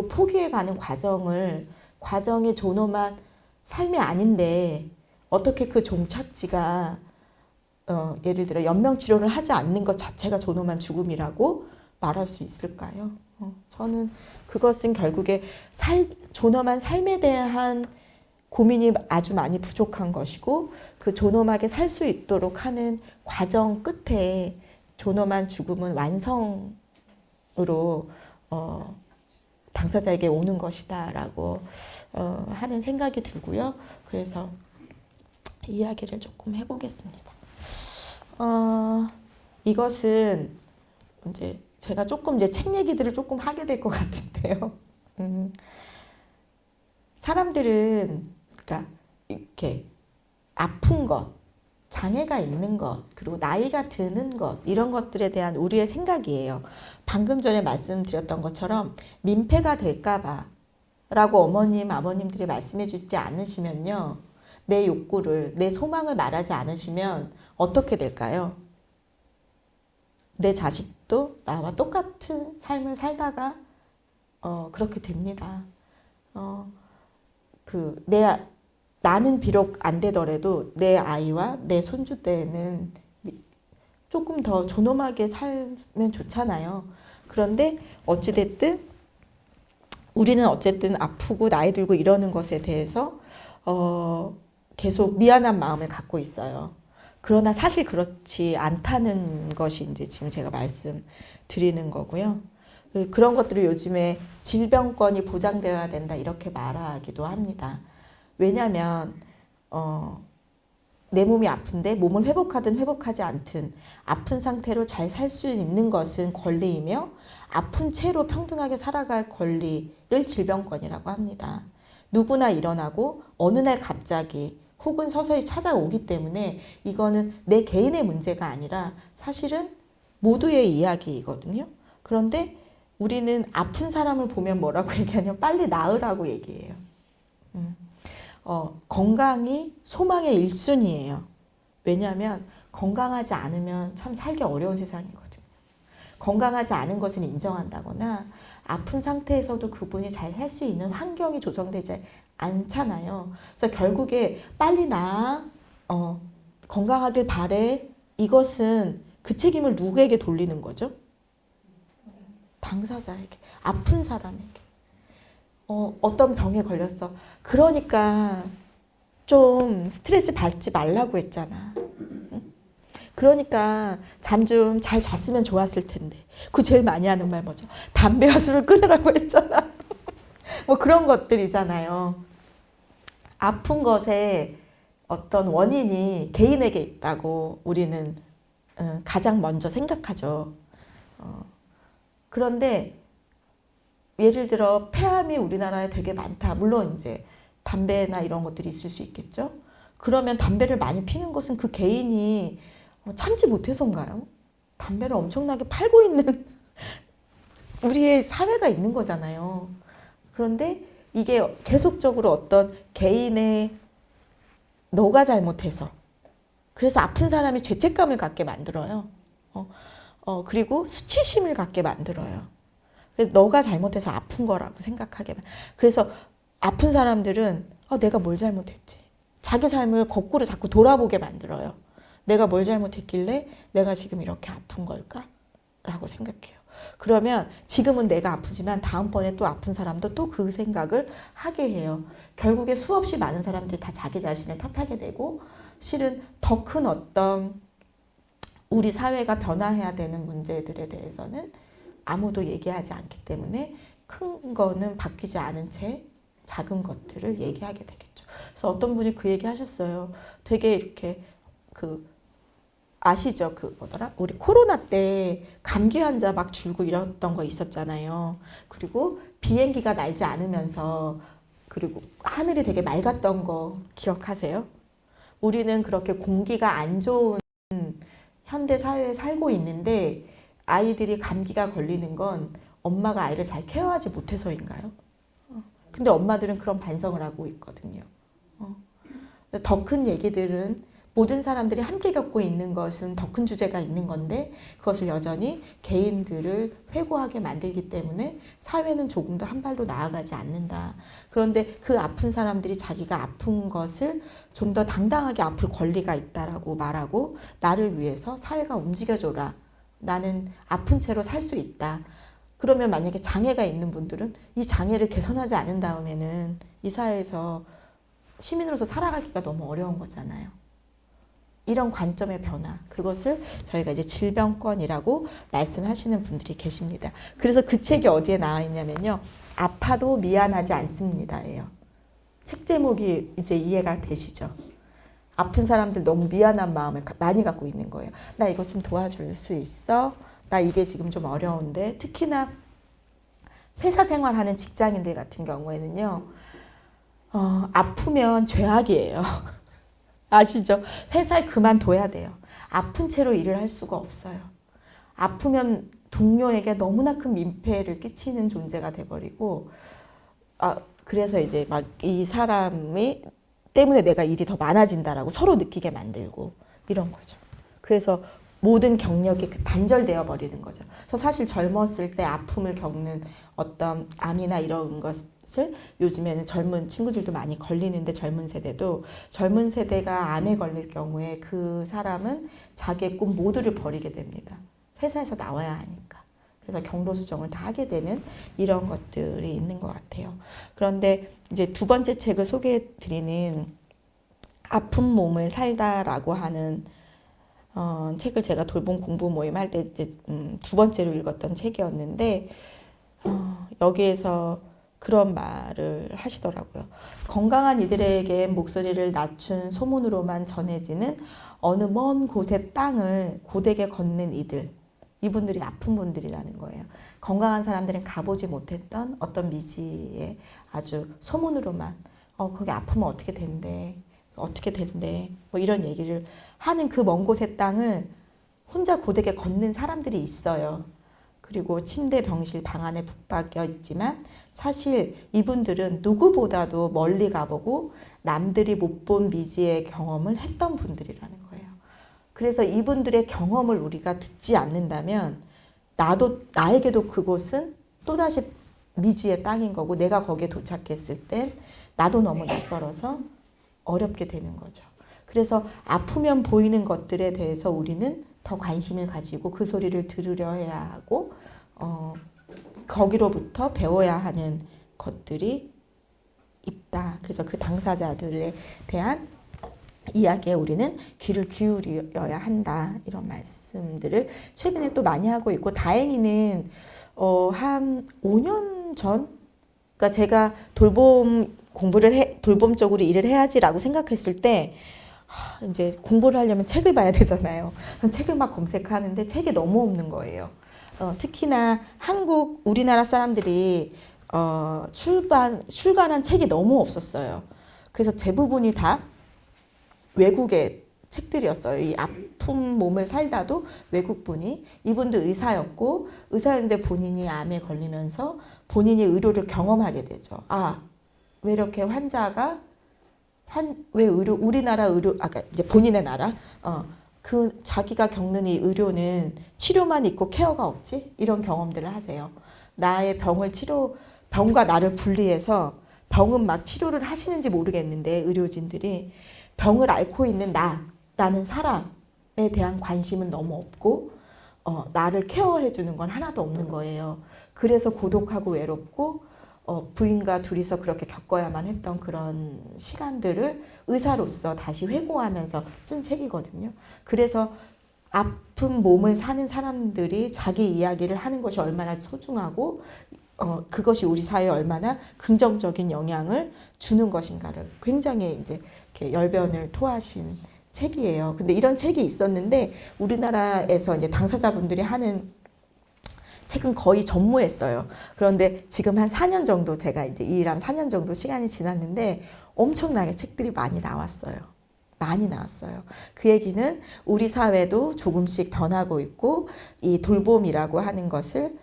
포기해가는 과정이 존엄한 삶이 아닌데 어떻게 그 종착지가 예를 들어 연명치료를 하지 않는 것 자체가 존엄한 죽음이라고 말할 수 있을까요? 저는 그것은 결국에 존엄한 삶에 대한 고민이 아주 많이 부족한 것이고 그 존엄하게 살 수 있도록 하는 과정 끝에 존엄한 죽음은 완성으로 당사자에게 오는 것이다라고 하는 생각이 들고요. 그래서 이야기를 조금 해보겠습니다. 이것은 이제 제가 조금 이제 책 얘기들을 조금 하게 될 것 같은데요. 사람들은 그러니까 이렇게 아픈 것, 장애가 있는 것, 그리고 나이가 드는 것 이런 것들에 대한 우리의 생각이에요. 방금 전에 말씀드렸던 것처럼 민폐가 될까 봐 라고 어머님, 아버님들이 말씀해 주지 않으시면요. 내 욕구를, 내 소망을 말하지 않으시면 어떻게 될까요? 내 자식도 나와 똑같은 삶을 살다가 그렇게 됩니다. 나는 비록 안 되더라도 내 아이와 내 손주 때는 조금 더 존엄하게 살면 좋잖아요. 그런데 어찌됐든 우리는 어쨌든 아프고 나이 들고 이러는 것에 대해서 계속 미안한 마음을 갖고 있어요. 그러나 사실 그렇지 않다는 것이 이제 지금 제가 말씀드리는 거고요. 그런 것들을 요즘에 질병권이 보장되어야 된다 이렇게 말하기도 합니다. 왜냐하면 내 몸이 아픈데 몸을 회복하든 회복하지 않든 아픈 상태로 잘 살 수 있는 것은 권리이며 아픈 채로 평등하게 살아갈 권리를 질병권이라고 합니다. 누구나 일어나고 어느 날 갑자기 혹은 서서히 찾아오기 때문에 이거는 내 개인의 문제가 아니라 사실은 모두의 이야기이거든요. 그런데 우리는 아픈 사람을 보면 뭐라고 얘기하냐면 빨리 나으라고 얘기해요. 건강이 소망의 1순위예요. 왜냐하면 건강하지 않으면 참 살기 어려운 세상이거든요. 건강하지 않은 것을 인정한다거나 아픈 상태에서도 그분이 잘 살 수 있는 환경이 조성되지 않잖아요. 그래서 결국에 빨리 나아, 건강하길 바래. 이것은 그 책임을 누구에게 돌리는 거죠? 당사자에게, 아픈 사람에게. 어떤 병에 걸렸어. 그러니까 좀 스트레스 받지 말라고 했잖아. 응? 그러니까 잠 좀 잘 잤으면 좋았을 텐데. 그 제일 많이 하는 말 뭐죠? 담배와 술을 끊으라고 했잖아. 뭐 그런 것들이잖아요. 아픈 것에 어떤 원인이 개인에게 있다고 우리는 가장 먼저 생각하죠. 그런데 예를 들어 폐암이 우리나라에 되게 많다. 물론 이제 담배나 이런 것들이 있을 수 있겠죠. 그러면 담배를 많이 피는 것은 그 개인이 참지 못해서인가요? 담배를 엄청나게 팔고 있는 우리의 사회가 있는 거잖아요. 그런데 이게 계속적으로 어떤 개인의 너가 잘못해서 그래서 아픈 사람이 죄책감을 갖게 만들어요. 그리고 수치심을 갖게 만들어요. 그래서 너가 잘못해서 아픈 거라고 생각하게. 그래서 아픈 사람들은 내가 뭘 잘못했지. 자기 삶을 거꾸로 자꾸 돌아보게 만들어요. 내가 뭘 잘못했길래 내가 지금 이렇게 아픈 걸까? 라고 생각해요. 그러면 지금은 내가 아프지만 다음번에 또 아픈 사람도 또 그 생각을 하게 해요. 결국에 수없이 많은 사람들이 다 자기 자신을 탓하게 되고 실은 더 큰 어떤 우리 사회가 변화해야 되는 문제들에 대해서는 아무도 얘기하지 않기 때문에 큰 거는 바뀌지 않은 채 작은 것들을 얘기하게 되겠죠. 그래서 어떤 분이 그 얘기 하셨어요. 되게 이렇게 아시죠? 뭐더라? 우리 코로나 때 감기 환자 막 줄고 이랬던 거 있었잖아요. 그리고 비행기가 날지 않으면서 그리고 하늘이 되게 맑았던 거 기억하세요? 우리는 그렇게 공기가 안 좋은 현대 사회에 살고 있는데 아이들이 감기가 걸리는 건 엄마가 아이를 잘 케어하지 못해서인가요? 근데 엄마들은 그런 반성을 하고 있거든요. 더 큰 얘기들은 모든 사람들이 함께 겪고 있는 것은 더 큰 주제가 있는 건데 그것을 여전히 개인들을 회고하게 만들기 때문에 사회는 조금 더 한 발도 나아가지 않는다. 그런데 그 아픈 사람들이 자기가 아픈 것을 좀 더 당당하게 아플 권리가 있다라고 말하고 나를 위해서 사회가 움직여줘라. 나는 아픈 채로 살 수 있다. 그러면 만약에 장애가 있는 분들은 이 장애를 개선하지 않은 다음에는 이 사회에서 시민으로서 살아가기가 너무 어려운 거잖아요. 이런 관점의 변화, 그것을 저희가 이제 질병권이라고 말씀하시는 분들이 계십니다. 그래서 그 책이 어디에 나와 있냐면요. 아파도 미안하지 않습니다예요. 책 제목이 이제 이해가 되시죠? 아픈 사람들 너무 미안한 마음을 많이 갖고 있는 거예요. 나 이거 좀 도와줄 수 있어? 나 이게 지금 좀 어려운데. 특히나 회사 생활하는 직장인들 같은 경우에는요. 아프면 죄악이에요. 아시죠? 회사를 그만둬야 돼요. 아픈 채로 일을 할 수가 없어요. 아프면 동료에게 너무나 큰 민폐를 끼치는 존재가 돼버리고, 그래서 이제 막 이 사람이 때문에 내가 일이 더 많아진다라고 서로 느끼게 만들고 이런 거죠. 그래서 모든 경력이 단절되어 버리는 거죠. 그래서 사실 젊었을 때 아픔을 겪는 어떤 암이나 이런 것을 요즘에는 젊은 친구들도 많이 걸리는데 젊은 세대가 암에 걸릴 경우에 그 사람은 자기의 꿈 모두를 버리게 됩니다. 회사에서 나와야 하니까. 그래서 경로 수정을 다 하게 되는 이런 것들이 있는 것 같아요. 그런데 이제 두 번째 책을 소개해 드리는 아픈 몸을 살다라고 하는 책을 제가 돌봄 공부 모임 할 때 두 번째로 읽었던 책이었는데 여기에서 그런 말을 하시더라고요. 건강한 이들에게 목소리를 낮춘 소문으로만 전해지는 어느 먼 곳의 땅을 고되게 걷는 이들. 이분들이 아픈 분들이라는 거예요. 건강한 사람들은 가보지 못했던 어떤 미지의 아주 소문으로만 거기 아프면 어떻게 된대. 뭐 이런 얘기를 하는 그 먼 곳의 땅을 혼자 고되게 걷는 사람들이 있어요. 그리고 침대, 병실, 방 안에 붙박여 있지만 사실 이분들은 누구보다도 멀리 가보고 남들이 못 본 미지의 경험을 했던 분들이라는 거예요. 그래서 이분들의 경험을 우리가 듣지 않는다면 나에게도 그곳은 또다시 미지의 땅인 거고 내가 거기에 도착했을 땐 나도 너무 낯설어서 어렵게 되는 거죠. 그래서 아프면 보이는 것들에 대해서 우리는 더 관심을 가지고 그 소리를 들으려 해야 하고 거기로부터 배워야 하는 것들이 있다. 그래서 그 당사자들에 대한 이야기에 우리는 귀를 기울여야 한다. 이런 말씀들을 최근에 또 많이 하고 있고 다행히는 한 5년 전 그러니까 제가 돌봄 쪽으로 일을 해야지라고 생각했을 때 이제 공부를 하려면 책을 봐야 되잖아요. 책을 막 검색하는데 책이 너무 없는 거예요. 특히나 우리나라 사람들이 출간한 책이 너무 없었어요. 그래서 대부분이 다 외국의 책들이었어요. 이 아픈 몸을 살다도 외국분이 이분도 의사였는데 본인이 암에 걸리면서 본인이 의료를 경험하게 되죠. 왜 이렇게 환자가 우리나라 의료 이제 본인의 나라 그 자기가 겪는 이 의료는 치료만 있고 케어가 없지 이런 경험들을 하세요. 나의 병과 나를 분리해서 병은 막 치료를 하시는지 모르겠는데 의료진들이 병을 앓고 있는 나라는 사람에 대한 관심은 너무 없고 나를 케어해 주는 건 하나도 없는 거예요. 그래서 고독하고 외롭고 부인과 둘이서 그렇게 겪어야만 했던 그런 시간들을 의사로서 다시 회고하면서 쓴 책이거든요. 그래서 아픈 몸을 사는 사람들이 자기 이야기를 하는 것이 얼마나 소중하고 그것이 우리 사회에 얼마나 긍정적인 영향을 주는 것인가를 굉장히 이제 이렇게 열변을 토하신 책이에요. 근데 이런 책이 있었는데 우리나라에서 이제 당사자분들이 하는 책은 거의 전무했어요. 그런데 지금 한 4년 정도 제가 이제 이 일하면 4년 정도 시간이 지났는데 엄청나게 책들이 많이 나왔어요. 그 얘기는 우리 사회도 조금씩 변하고 있고 이 돌봄이라고 하는 것을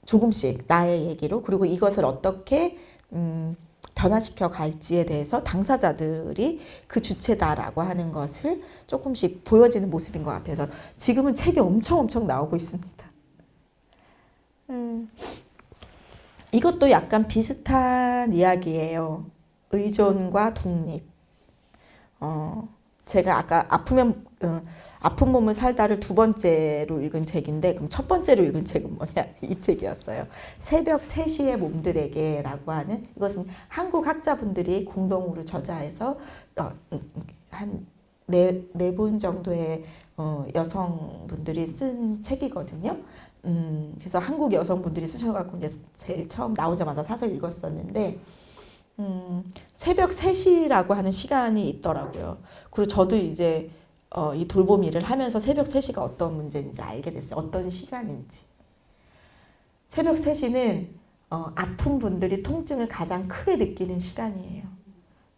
조금씩 나의 얘기로 그리고 이것을 어떻게 변화시켜 갈지에 대해서 당사자들이 그 주체다라고 하는 것을 조금씩 보여지는 모습인 것 같아서 지금은 책이 엄청 나오고 있습니다. 이것도 약간 비슷한 이야기예요. 의존과 독립. 제가 아까 아픈 몸을 살다를 두 번째로 읽은 책인데 그럼 첫 번째로 읽은 책은 뭐냐? 이 책이었어요. 새벽 3시의 몸들에게 라고 하는 이것은 한국 학자분들이 공동으로 저자해서 한 네 분 정도의 여성분들이 쓴 책이거든요. 그래서 한국 여성분들이 쓰셔갖고 이제 제일 처음 나오자마자 사서 읽었었는데 새벽 3시라고 하는 시간이 있더라고요. 그리고 저도 이제 이 돌봄 일을 하면서 새벽 3시가 어떤 문제인지 알게 됐어요. 어떤 시간인지. 새벽 3시는 아픈 분들이 통증을 가장 크게 느끼는 시간이에요.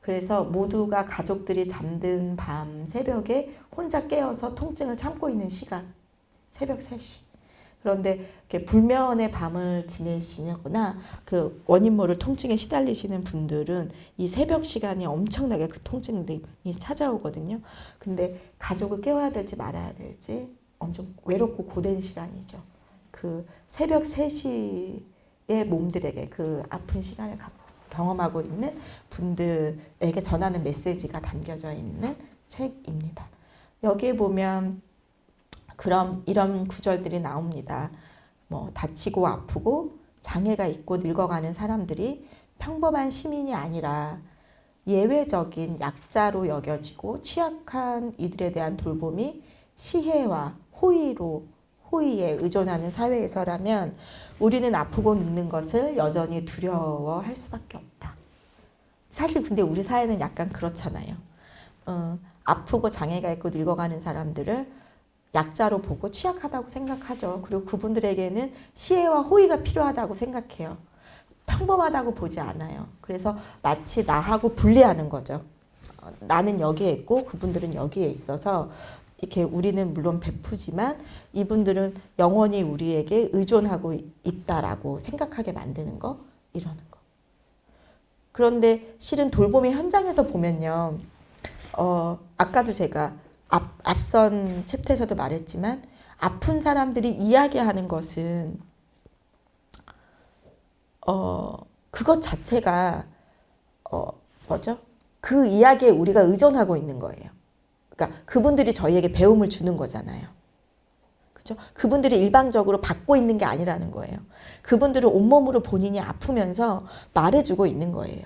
그래서 모두가 가족들이 잠든 밤 새벽에 혼자 깨어서 통증을 참고 있는 시간. 새벽 3시. 그런데 이렇게 불면의 밤을 지내시거나 그 원인 모를 통증에 시달리시는 분들은 이 새벽 시간이 엄청나게 그 통증이 찾아오거든요. 근데 가족을 깨워야 될지 말아야 될지 엄청 외롭고 고된 시간이죠. 그 새벽 3시의 몸들에게 그 아픈 시간을 경험하고 있는 분들에게 전하는 메시지가 담겨져 있는 책입니다. 여기에 보면 그럼 이런 구절들이 나옵니다. 뭐 다치고 아프고 장애가 있고 늙어가는 사람들이 평범한 시민이 아니라 예외적인 약자로 여겨지고 취약한 이들에 대한 돌봄이 시혜와 호의에 의존하는 사회에서라면 우리는 아프고 늙는 것을 여전히 두려워할 수밖에 없다. 사실 근데 우리 사회는 약간 그렇잖아요. 아프고 장애가 있고 늙어가는 사람들을 약자로 보고 취약하다고 생각하죠. 그리고 그분들에게는 시혜와 호의가 필요하다고 생각해요. 평범하다고 보지 않아요. 그래서 마치 나하고 분리하는 거죠. 나는 여기에 있고 그분들은 여기에 있어서 이렇게 우리는 물론 베푸지만 이분들은 영원히 우리에게 의존하고 있다라고 생각하게 만드는 거, 이러는 거. 그런데 실은 돌봄의 현장에서 보면요. 아까도 제가 앞선 챕터에서도 말했지만 아픈 사람들이 이야기하는 것은 그것 자체가 뭐죠? 그 이야기에 우리가 의존하고 있는 거예요. 그러니까 그분들이 저희에게 배움을 주는 거잖아요. 그렇죠? 그분들이 일방적으로 받고 있는 게 아니라는 거예요. 그분들은 온몸으로 본인이 아프면서 말해주고 있는 거예요.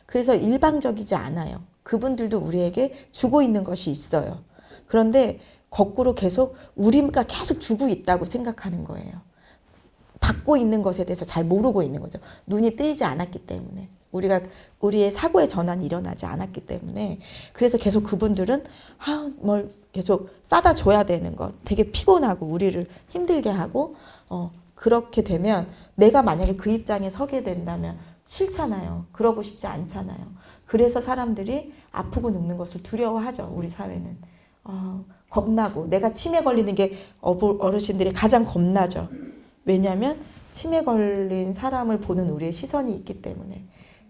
그래서 일방적이지 않아요. 그분들도 우리에게 주고 있는 것이 있어요. 그런데 거꾸로 계속 우리가 계속 주고 있다고 생각하는 거예요. 받고 있는 것에 대해서 잘 모르고 있는 거죠. 눈이 뜨이지 않았기 때문에. 우리의 사고의 전환이 일어나지 않았기 때문에. 그래서 계속 그분들은 뭘 계속 싸다 줘야 되는 것, 되게 피곤하고 우리를 힘들게 하고 그렇게 되면 내가 만약에 그 입장에 서게 된다면 싫잖아요. 그러고 싶지 않잖아요. 그래서 사람들이 아프고 늙는 것을 두려워하죠. 우리 사회는. 겁나고 내가 치매 걸리는 게 어르신들이 가장 겁나죠. 왜냐하면 치매 걸린 사람을 보는 우리의 시선이 있기 때문에.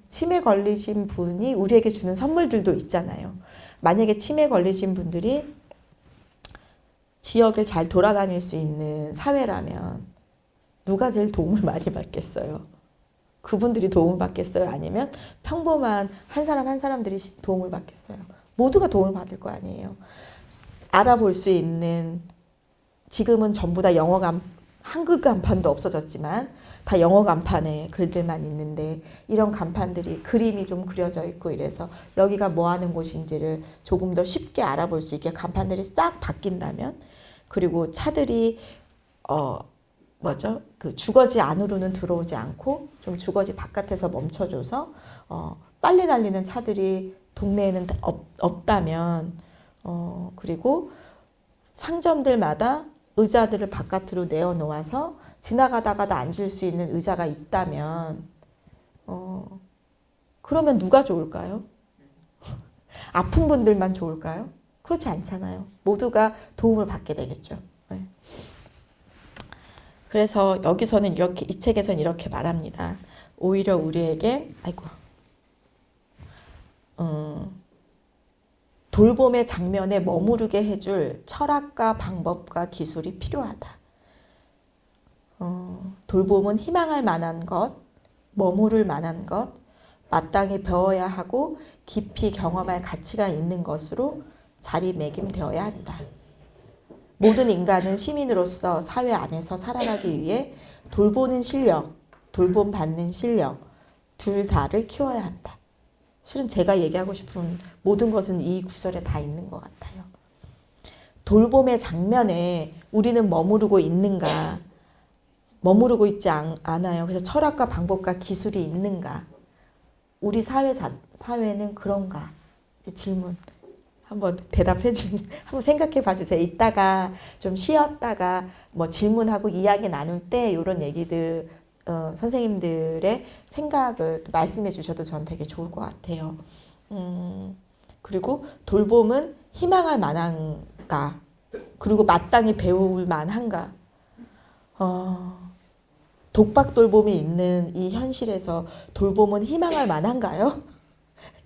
치매 걸리신 분이 우리에게 주는 선물들도 있잖아요. 만약에 치매 걸리신 분들이 지역을 잘 돌아다닐 수 있는 사회라면 누가 제일 도움을 많이 받겠어요? 그분들이 도움을 받겠어요? 아니면 평범한 한 사람 한 사람들이 도움을 받겠어요? 모두가 도움을 받을 거 아니에요. 알아볼 수 있는, 지금은 전부 다 한글 간판도 없어졌지만 다 영어 간판에 글들만 있는데 이런 간판들이 그림이 좀 그려져 있고 이래서 여기가 뭐 하는 곳인지를 조금 더 쉽게 알아볼 수 있게 간판들이 싹 바뀐다면, 그리고 차들이 그 주거지 안으로는 들어오지 않고 좀 주거지 바깥에서 멈춰줘서 빨리 달리는 차들이 동네에는 없다면, 그리고 상점들마다 의자들을 바깥으로 내어놓아서 지나가다가도 앉을 수 있는 의자가 있다면 그러면 누가 좋을까요? 아픈 분들만 좋을까요? 그렇지 않잖아요. 모두가 도움을 받게 되겠죠. 네. 그래서 여기서는 이 책에서는 이렇게 말합니다. 오히려 우리에게 돌봄의 장면에 머무르게 해줄 철학과 방법과 기술이 필요하다. 돌봄은 희망할 만한 것, 머무를 만한 것, 마땅히 배워야 하고 깊이 경험할 가치가 있는 것으로 자리매김되어야 한다. 모든 인간은 시민으로서 사회 안에서 살아가기 위해 돌보는 실력, 돌봄받는 실력 둘 다를 키워야 한다. 실은 제가 얘기하고 싶은 모든 것은 이 구절에 다 있는 것 같아요. 돌봄의 장면에 우리는 머무르고 있는가? 머무르고 있지 않아요. 그래서 철학과 방법과 기술이 있는가? 우리 사회는 그런가? 질문 한번 대답해 주시, 한번 생각해 봐 주세요. 이따가 좀 쉬었다가 뭐 질문하고 이야기 나눌 때 이런 얘기들 선생님들의 생각을 말씀해 주셔도 전 되게 좋을 것 같아요. 그리고 돌봄은 희망할 만한가? 그리고 마땅히 배울 만한가? 독박 돌봄이 있는 이 현실에서 돌봄은 희망할 만한가요?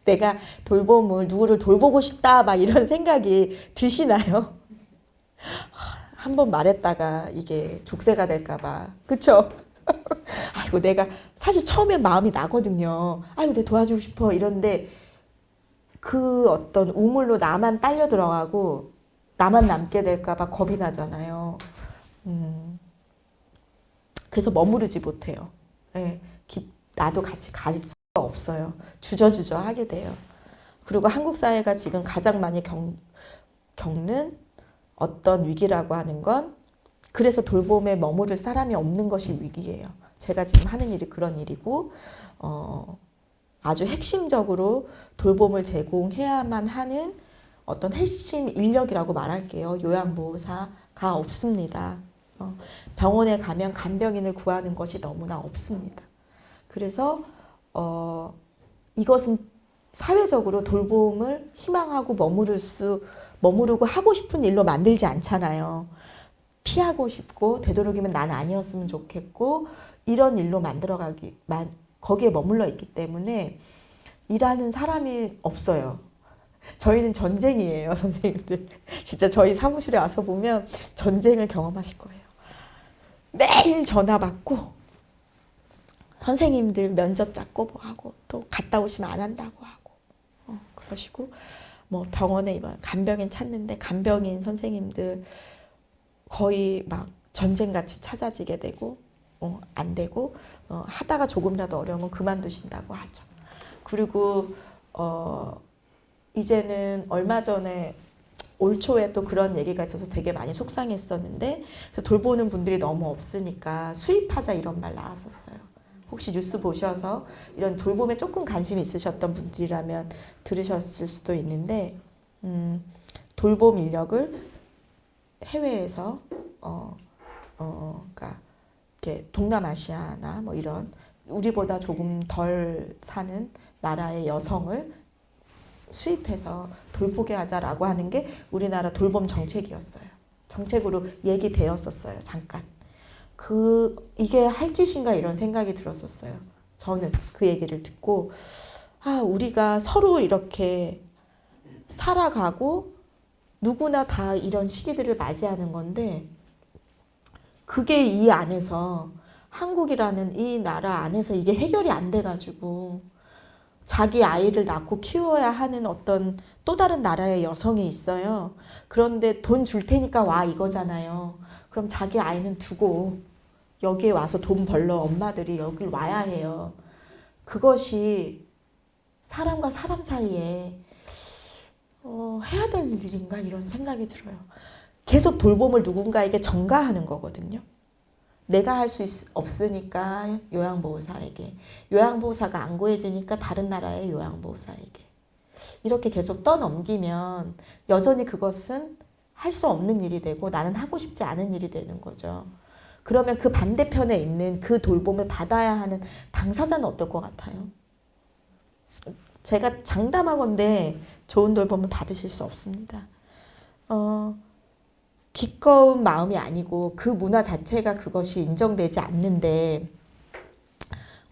내가 누구를 돌보고 싶다 막 이런 생각이 드시나요? 한번 말했다가 이게 족쇄가 될까봐. 그쵸? 아이고 내가 사실 처음엔 마음이 나거든요. 아이고 내가 도와주고 싶어 이런데 그 어떤 우물로 나만 딸려 들어가고 나만 남게 될까봐 겁이 나잖아요. 그래서 머무르지 못해요. 네, 나도 같이 갈 수가 없어요. 주저주저 하게 돼요. 그리고 한국 사회가 지금 가장 많이 겪는 어떤 위기라고 하는 건 그래서 돌봄에 머무를 사람이 없는 것이 위기예요. 제가 지금 하는 일이 그런 일이고 아주 핵심적으로 돌봄을 제공해야만 하는 어떤 핵심 인력이라고 말할게요. 요양보호사가 없습니다. 병원에 가면 간병인을 구하는 것이 너무나 없습니다. 그래서 이것은 사회적으로 돌봄을 희망하고 머무르고 하고 싶은 일로 만들지 않잖아요. 피하고 싶고 되도록이면 난 아니었으면 좋겠고 이런 일로 거기에 머물러 있기 때문에 일하는 사람이 없어요. 저희는 전쟁이에요, 선생님들. 진짜 저희 사무실에 와서 보면 전쟁을 경험하실 거예요. 매일 전화 받고 선생님들 면접 잡고 뭐 하고 또 갔다 오시면 안 한다고 하고 그러시고 뭐 병원에 간병인 찾는데 간병인 선생님들 거의 막 전쟁같이 찾아지게 되고 안 되고 하다가 조금이라도 어려우면 그만두신다고 하죠. 그리고 이제는 얼마 전에 올 초에 또 그런 얘기가 있어서 되게 많이 속상했었는데 돌보는 분들이 너무 없으니까 수입하자 이런 말 나왔었어요. 혹시 뉴스 보셔서 이런 돌봄에 조금 관심이 있으셨던 분들이라면 들으셨을 수도 있는데 돌봄 인력을 해외에서 그러니까 이렇게 동남아시아나 뭐 이런 우리보다 조금 덜 사는 나라의 여성을 수입해서 돌보게 하자라고 하는 게 우리나라 돌봄 정책이었어요. 정책으로 얘기되었었어요. 잠깐. 이게 할 짓인가 이런 생각이 들었었어요. 저는 그 얘기를 듣고 우리가 서로 이렇게 살아가고 누구나 다 이런 시기들을 맞이하는 건데 그게 이 안에서 한국이라는 이 나라 안에서 이게 해결이 안 돼가지고 자기 아이를 낳고 키워야 하는 어떤 또 다른 나라의 여성이 있어요. 그런데 돈 줄 테니까 와 이거잖아요. 그럼 자기 아이는 두고 여기에 와서 돈 벌러 엄마들이 여길 와야 해요. 그것이 사람과 사람 사이에 해야 될 일인가 이런 생각이 들어요. 계속 돌봄을 누군가에게 전가하는 거거든요. 내가 할 수 없으니까 요양보호사에게, 요양보호사가 안 구해지니까 다른 나라의 요양보호사에게 이렇게 계속 떠넘기면 여전히 그것은 할 수 없는 일이 되고 나는 하고 싶지 않은 일이 되는 거죠. 그러면 그 반대편에 있는 그 돌봄을 받아야 하는 당사자는 어떨 것 같아요? 제가 장담하건대 좋은 돌봄을 받으실 수 없습니다. 기꺼운 마음이 아니고 그 문화 자체가 그것이 인정되지 않는데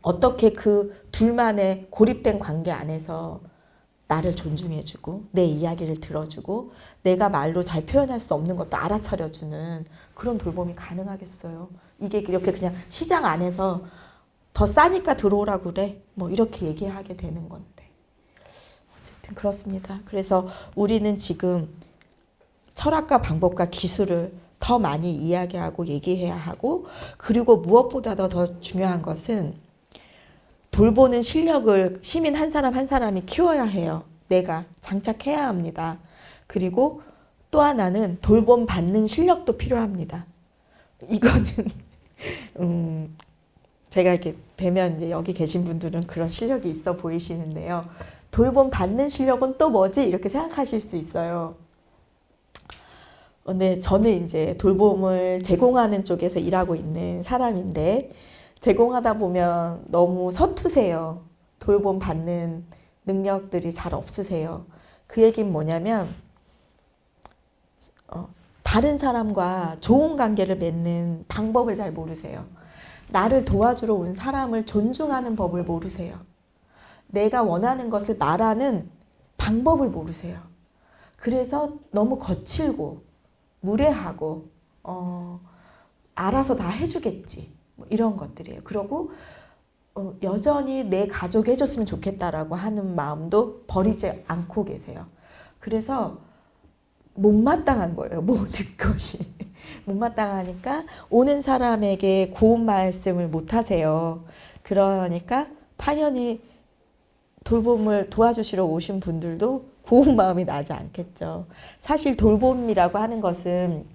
어떻게 그 둘만의 고립된 관계 안에서 나를 존중해주고 내 이야기를 들어주고 내가 말로 잘 표현할 수 없는 것도 알아차려주는 그런 돌봄이 가능하겠어요. 이게 이렇게 그냥 시장 안에서 더 싸니까 들어오라고 그래 뭐 이렇게 얘기하게 되는 건데 어쨌든 그렇습니다. 그래서 우리는 지금 철학과 방법과 기술을 더 많이 이야기하고 얘기해야 하고 그리고 무엇보다도 더 중요한 것은 돌보는 실력을 시민 한 사람 한 사람이 키워야 해요. 내가 장착해야 합니다. 그리고 또 하나는 돌봄 받는 실력도 필요합니다. 이거는 제가 이렇게 뵈면 이제 여기 계신 분들은 그런 실력이 있어 보이시는데요. 돌봄 받는 실력은 또 뭐지? 이렇게 생각하실 수 있어요. 근데 저는 이제 돌봄을 제공하는 쪽에서 일하고 있는 사람인데 제공하다 보면 너무 서투세요. 돌봄 받는 능력들이 잘 없으세요. 그 얘기는 뭐냐면 다른 사람과 좋은 관계를 맺는 방법을 잘 모르세요. 나를 도와주러 온 사람을 존중하는 법을 모르세요. 내가 원하는 것을 말하는 방법을 모르세요. 그래서 너무 거칠고 무례하고 알아서 다 해주겠지 뭐 이런 것들이에요. 그리고 여전히 내 가족이 해줬으면 좋겠다라고 하는 마음도 버리지 않고 계세요. 그래서 못마땅한 거예요. 모든 것이. 못마땅하니까 오는 사람에게 고운 말씀을 못 하세요. 그러니까 당연히 돌봄을 도와주시러 오신 분들도 고운 마음이 나지 않겠죠. 사실 돌봄이라고 하는 것은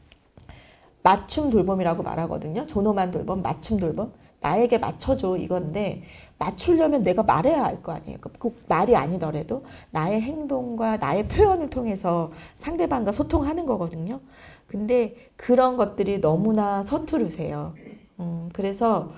맞춤 돌봄이라고 말하거든요. 존엄한 돌봄, 맞춤 돌봄. 나에게 맞춰줘 이건데 맞추려면 내가 말해야 할 거 아니에요. 꼭 말이 아니더라도 나의 행동과 나의 표현을 통해서 상대방과 소통하는 거거든요. 근데 그런 것들이 너무나 서투르세요. 그래서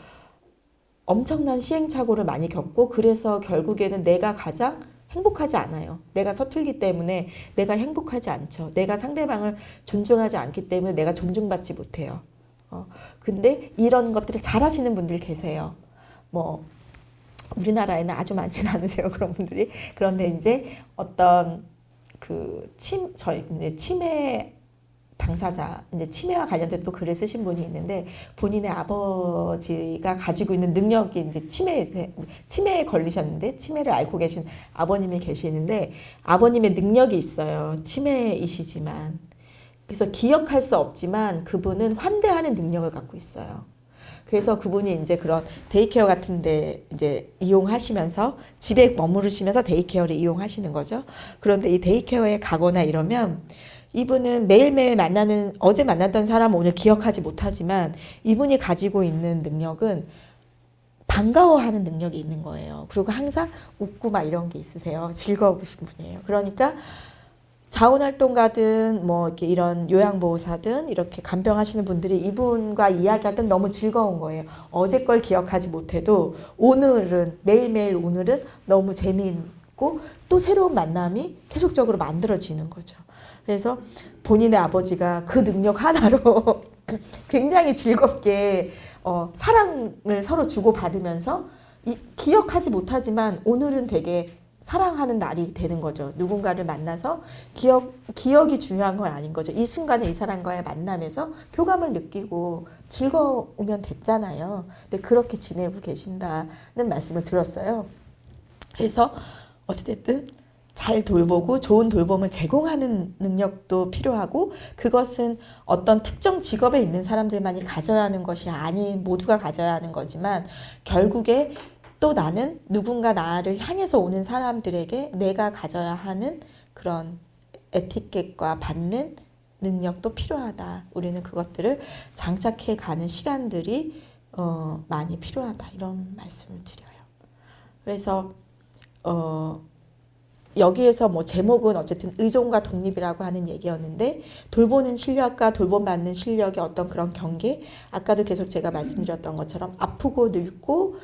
엄청난 시행착오를 많이 겪고 그래서 결국에는 내가 가장 행복하지 않아요. 내가 서툴기 때문에 내가 행복하지 않죠. 내가 상대방을 존중하지 않기 때문에 내가 존중받지 못해요. 근데 이런 것들을 잘 하시는 분들 계세요. 뭐 우리나라에는 아주 많지는 않으세요. 그런 분들이. 그런데 이제 어떤 저희 이제 치매 당사자, 이제 치매와 관련된 또 글을 쓰신 분이 있는데 본인의 아버지가 가지고 있는 능력이 이제 치매에 걸리셨는데 치매를 앓고 계신 아버님이 계시는데 아버님의 능력이 있어요. 치매이시지만. 그래서 기억할 수 없지만 그분은 환대하는 능력을 갖고 있어요. 그래서 그분이 이제 그런 데이케어 같은 데 이제 이용하시면서 집에 머무르시면서 데이케어를 이용하시는 거죠. 그런데 이 데이케어에 가거나 이러면 이분은 매일매일 어제 만났던 사람 오늘 기억하지 못하지만 이분이 가지고 있는 능력은 반가워하는 능력이 있는 거예요. 그리고 항상 웃고 막 이런 게 있으세요. 즐거우신 분이에요. 그러니까 자원활동가든 뭐 이렇게 이런 요양보호사든 이렇게 간병하시는 분들이 이분과 이야기할 땐 너무 즐거운 거예요. 어제 걸 기억하지 못해도 매일매일 오늘은 너무 재미있고 또 새로운 만남이 계속적으로 만들어지는 거죠. 그래서 본인의 아버지가 그 능력 하나로 굉장히 즐겁게 사랑을 서로 주고받으면서 기억하지 못하지만 오늘은 되게 사랑하는 날이 되는 거죠. 누군가를 만나서 기억이 중요한 건 아닌 거죠. 이 순간에 이 사람과의 만남에서 교감을 느끼고 즐거우면 됐잖아요. 근데 그렇게 지내고 계신다는 말씀을 들었어요. 그래서 어찌됐든 잘 돌보고 좋은 돌봄을 제공하는 능력도 필요하고 그것은 어떤 특정 직업에 있는 사람들만이 가져야 하는 것이 아닌 모두가 가져야 하는 거지만 결국에 또 나는 누군가 나를 향해서 오는 사람들에게 내가 가져야 하는 그런 에티켓과 받는 능력도 필요하다. 우리는 그것들을 장착해 가는 시간들이 많이 필요하다. 이런 말씀을 드려요. 그래서 여기에서 뭐 제목은 어쨌든 의존과 독립이라고 하는 얘기였는데 돌보는 실력과 돌봄받는 실력의 어떤 그런 경계 아까도 계속 제가 말씀드렸던 것처럼 아프고 늙고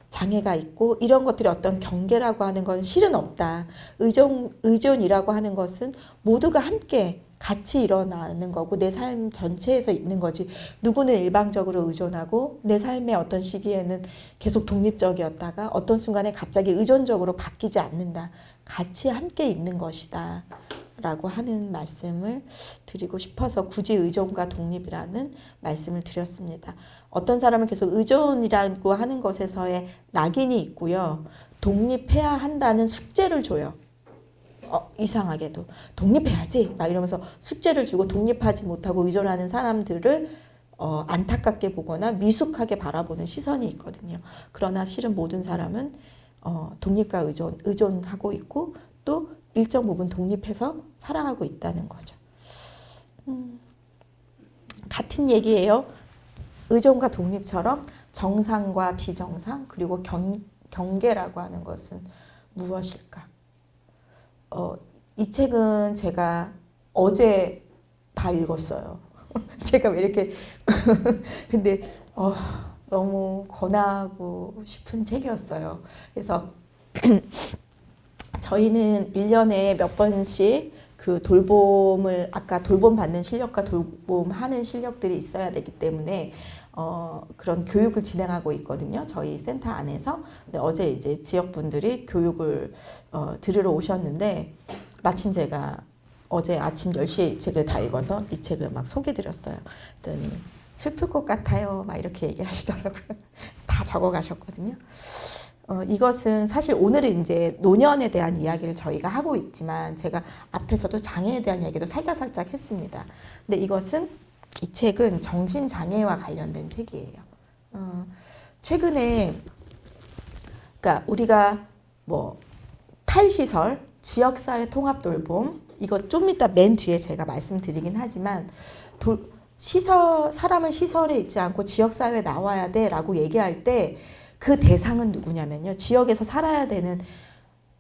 장애가 있고 이런 것들이 어떤 경계라고 하는 건 실은 없다. 의존이라고 하는 것은 모두가 함께 같이 일어나는 거고 내 삶 전체에서 있는 거지. 누구는 일방적으로 의존하고 내 삶의 어떤 시기에는 계속 독립적이었다가 어떤 순간에 갑자기 의존적으로 바뀌지 않는다. 같이 함께 있는 것이다 라고 하는 말씀을 드리고 싶어서 굳이 의존과 독립이라는 말씀을 드렸습니다. 어떤 사람은 계속 의존이라고 하는 것에서의 낙인이 있고요. 독립해야 한다는 숙제를 줘요. 이상하게도 독립해야지 막 이러면서 숙제를 주고 독립하지 못하고 의존하는 사람들을 안타깝게 보거나 미숙하게 바라보는 시선이 있거든요. 그러나 실은 모든 사람은 독립과 의존하고 있고 또 일정 부분 독립해서 살아가고 있다는 거죠. 같은 얘기예요. 의존과 독립처럼 정상과 비정상 그리고 경계라고 하는 것은 무엇일까? 이 책은 제가 어제 다 읽었어요. 제가 왜 이렇게 근데 너무 권하고 싶은 책이었어요. 그래서 저희는 1년에 몇 번씩 그 돌봄을 아까 돌봄 받는 실력과 돌봄하는 실력들이 있어야 되기 때문에 그런 교육을 진행하고 있거든요. 저희 센터 안에서. 근데 어제 이제 지역분들이 교육을 들으러 오셨는데 마침 제가 어제 아침 10시에 이 책을 다 읽어서 이 책을 막 소개드렸어요. 그랬더니 슬플 것 같아요. 막 이렇게 얘기하시더라고요. 다 적어 가셨거든요. 이것은 사실 오늘은 이제 노년에 대한 이야기를 저희가 하고 있지만 제가 앞에서도 장애에 대한 이야기도 살짝 했습니다. 근데 이 책은 정신장애와 관련된 책이에요. 최근에 그러니까 우리가 뭐 탈시설, 지역사회 통합돌봄 이거 좀 이따 맨 뒤에 제가 말씀드리긴 하지만 사람은 시설에 있지 않고 지역사회에 나와야 돼 라고 얘기할 때 그 대상은 누구냐면요. 지역에서 살아야 되는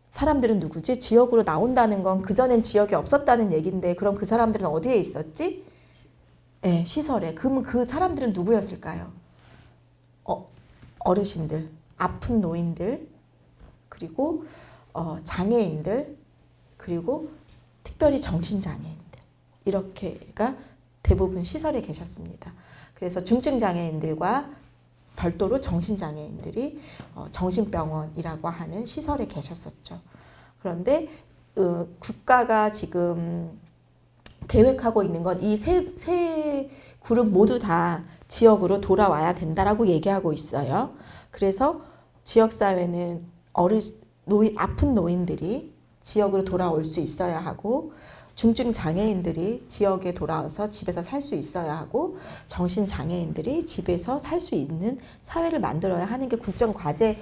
사람들은 누구지? 지역으로 나온다는 건 그전엔 지역이 없었다는 얘기인데 그럼 그 사람들은 어디에 있었지? 네, 시설에. 그러면 그 사람들은 누구였을까요? 어르신들, 아픈 노인들, 그리고 장애인들, 그리고 특별히 정신장애인들. 이렇게가 대부분 시설에 계셨습니다. 그래서 중증장애인들과 별도로 정신장애인들이 정신병원이라고 하는 시설에 계셨었죠. 그런데 국가가 지금 계획하고 있는 건 이 세 그룹 모두 다 지역으로 돌아와야 된다라고 얘기하고 있어요. 그래서 지역사회는 아픈 노인들이 지역으로 돌아올 수 있어야 하고 중증 장애인들이 지역에 돌아와서 집에서 살 수 있어야 하고 정신장애인들이 집에서 살 수 있는 사회를 만들어야 하는 게 국정과제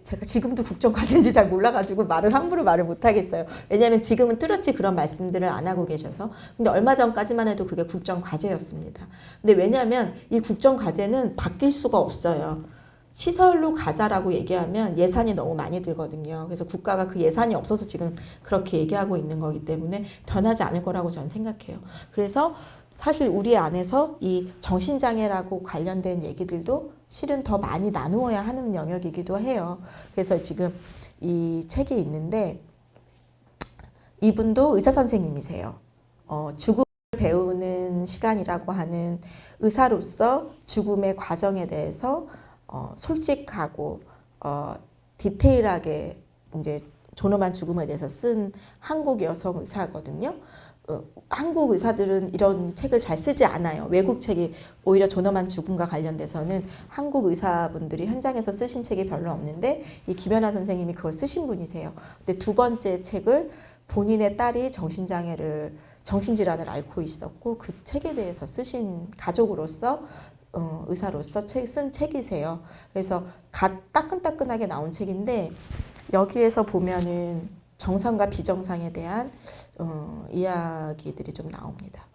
제가 지금도 국정과제인지 잘 몰라가지고 함부로 말을 못하겠어요. 왜냐하면 지금은 뚜렷이 그런 말씀들을 안 하고 계셔서. 근데 얼마 전까지만 해도 그게 국정과제였습니다. 근데 왜냐하면 이 국정과제는 바뀔 수가 없어요. 시설로 가자라고 얘기하면 예산이 너무 많이 들거든요. 그래서 국가가 그 예산이 없어서 지금 그렇게 얘기하고 있는 거기 때문에 변하지 않을 거라고 저는 생각해요. 그래서 사실 우리 안에서 이 정신장애라고 관련된 얘기들도 실은 더 많이 나누어야 하는 영역이기도 해요. 그래서 지금 이 책이 있는데 이분도 의사 선생님이세요. 죽음을 배우는 시간이라고 하는 의사로서 죽음의 과정에 대해서 솔직하고 디테일하게 이제 존엄한 죽음에 대해서 쓴 한국 여성 의사거든요. 한국 의사들은 이런 책을 잘 쓰지 않아요. 외국 책이 오히려 존엄한 죽음과 관련돼서는 한국 의사분들이 현장에서 쓰신 책이 별로 없는데 이 김연아 선생님이 그걸 쓰신 분이세요. 근데 두 번째 책을 본인의 딸이 정신질환을 앓고 있었고 그 책에 대해서 쓰신 가족으로서 의사로서 쓴 책이세요. 그래서 따끈따끈하게 나온 책인데 여기에서 보면은 정상과 비정상에 대한 이야기들이 좀 나옵니다.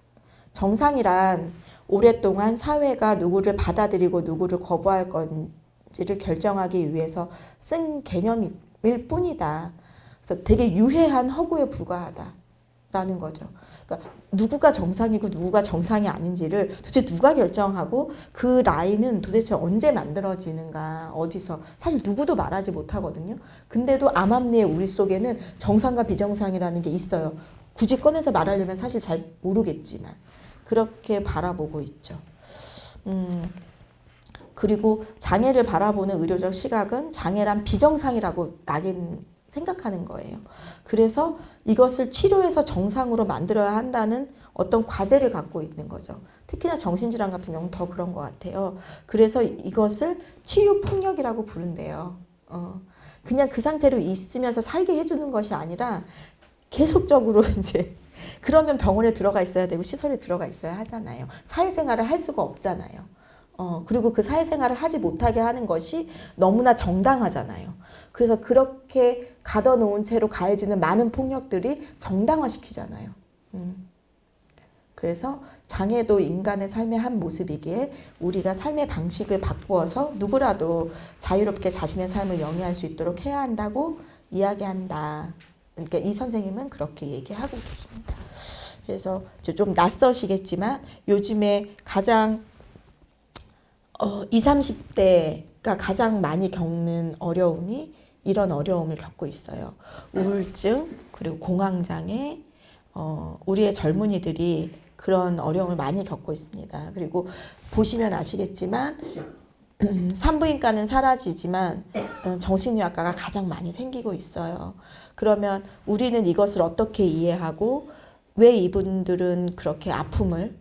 정상이란 오랫동안 사회가 누구를 받아들이고 누구를 거부할 건지를 결정하기 위해서 쓴 개념일 뿐이다. 그래서 되게 유해한 허구에 불과하다라는 거죠. 그러니까 누구가 정상이고 누구가 정상이 아닌지를 도대체 누가 결정하고 그 라인은 도대체 언제 만들어지는가 어디서 사실 누구도 말하지 못하거든요. 근데도 암암리에 우리 속에는 정상과 비정상이라는 게 있어요. 굳이 꺼내서 말하려면 사실 잘 모르겠지만 그렇게 바라보고 있죠. 그리고 장애를 바라보는 의료적 시각은 장애란 비정상이라고 낙인 생각하는 거예요. 그래서 이것을 치료해서 정상으로 만들어야 한다는 어떤 과제를 갖고 있는 거죠. 특히나 정신질환 같은 경우는 더 그런 것 같아요. 그래서 이것을 치유폭력이라고 부른대요. 그냥 그 상태로 있으면서 살게 해주는 것이 아니라 계속적으로 이제 그러면 병원에 들어가 있어야 되고 시설에 들어가 있어야 하잖아요. 사회생활을 할 수가 없잖아요. 그리고 그 사회생활을 하지 못하게 하는 것이 너무나 정당하잖아요. 그래서 그렇게 가둬놓은 채로 가해지는 많은 폭력들이 정당화시키잖아요. 그래서 장애도 인간의 삶의 한 모습이기에 우리가 삶의 방식을 바꾸어서 누구라도 자유롭게 자신의 삶을 영위할 수 있도록 해야 한다고 이야기한다. 그러니까 이 선생님은 그렇게 얘기하고 계십니다. 그래서 좀 낯서시겠지만 요즘에 가장 20, 30대가 가장 많이 겪는 어려움이 이런 어려움을 겪고 있어요. 우울증 그리고 공황장애 우리의 젊은이들이 그런 어려움을 많이 겪고 있습니다. 그리고 보시면 아시겠지만 산부인과는 사라지지만 정신의학과가 가장 많이 생기고 있어요. 그러면 우리는 이것을 어떻게 이해하고 왜 이분들은 그렇게 아픔을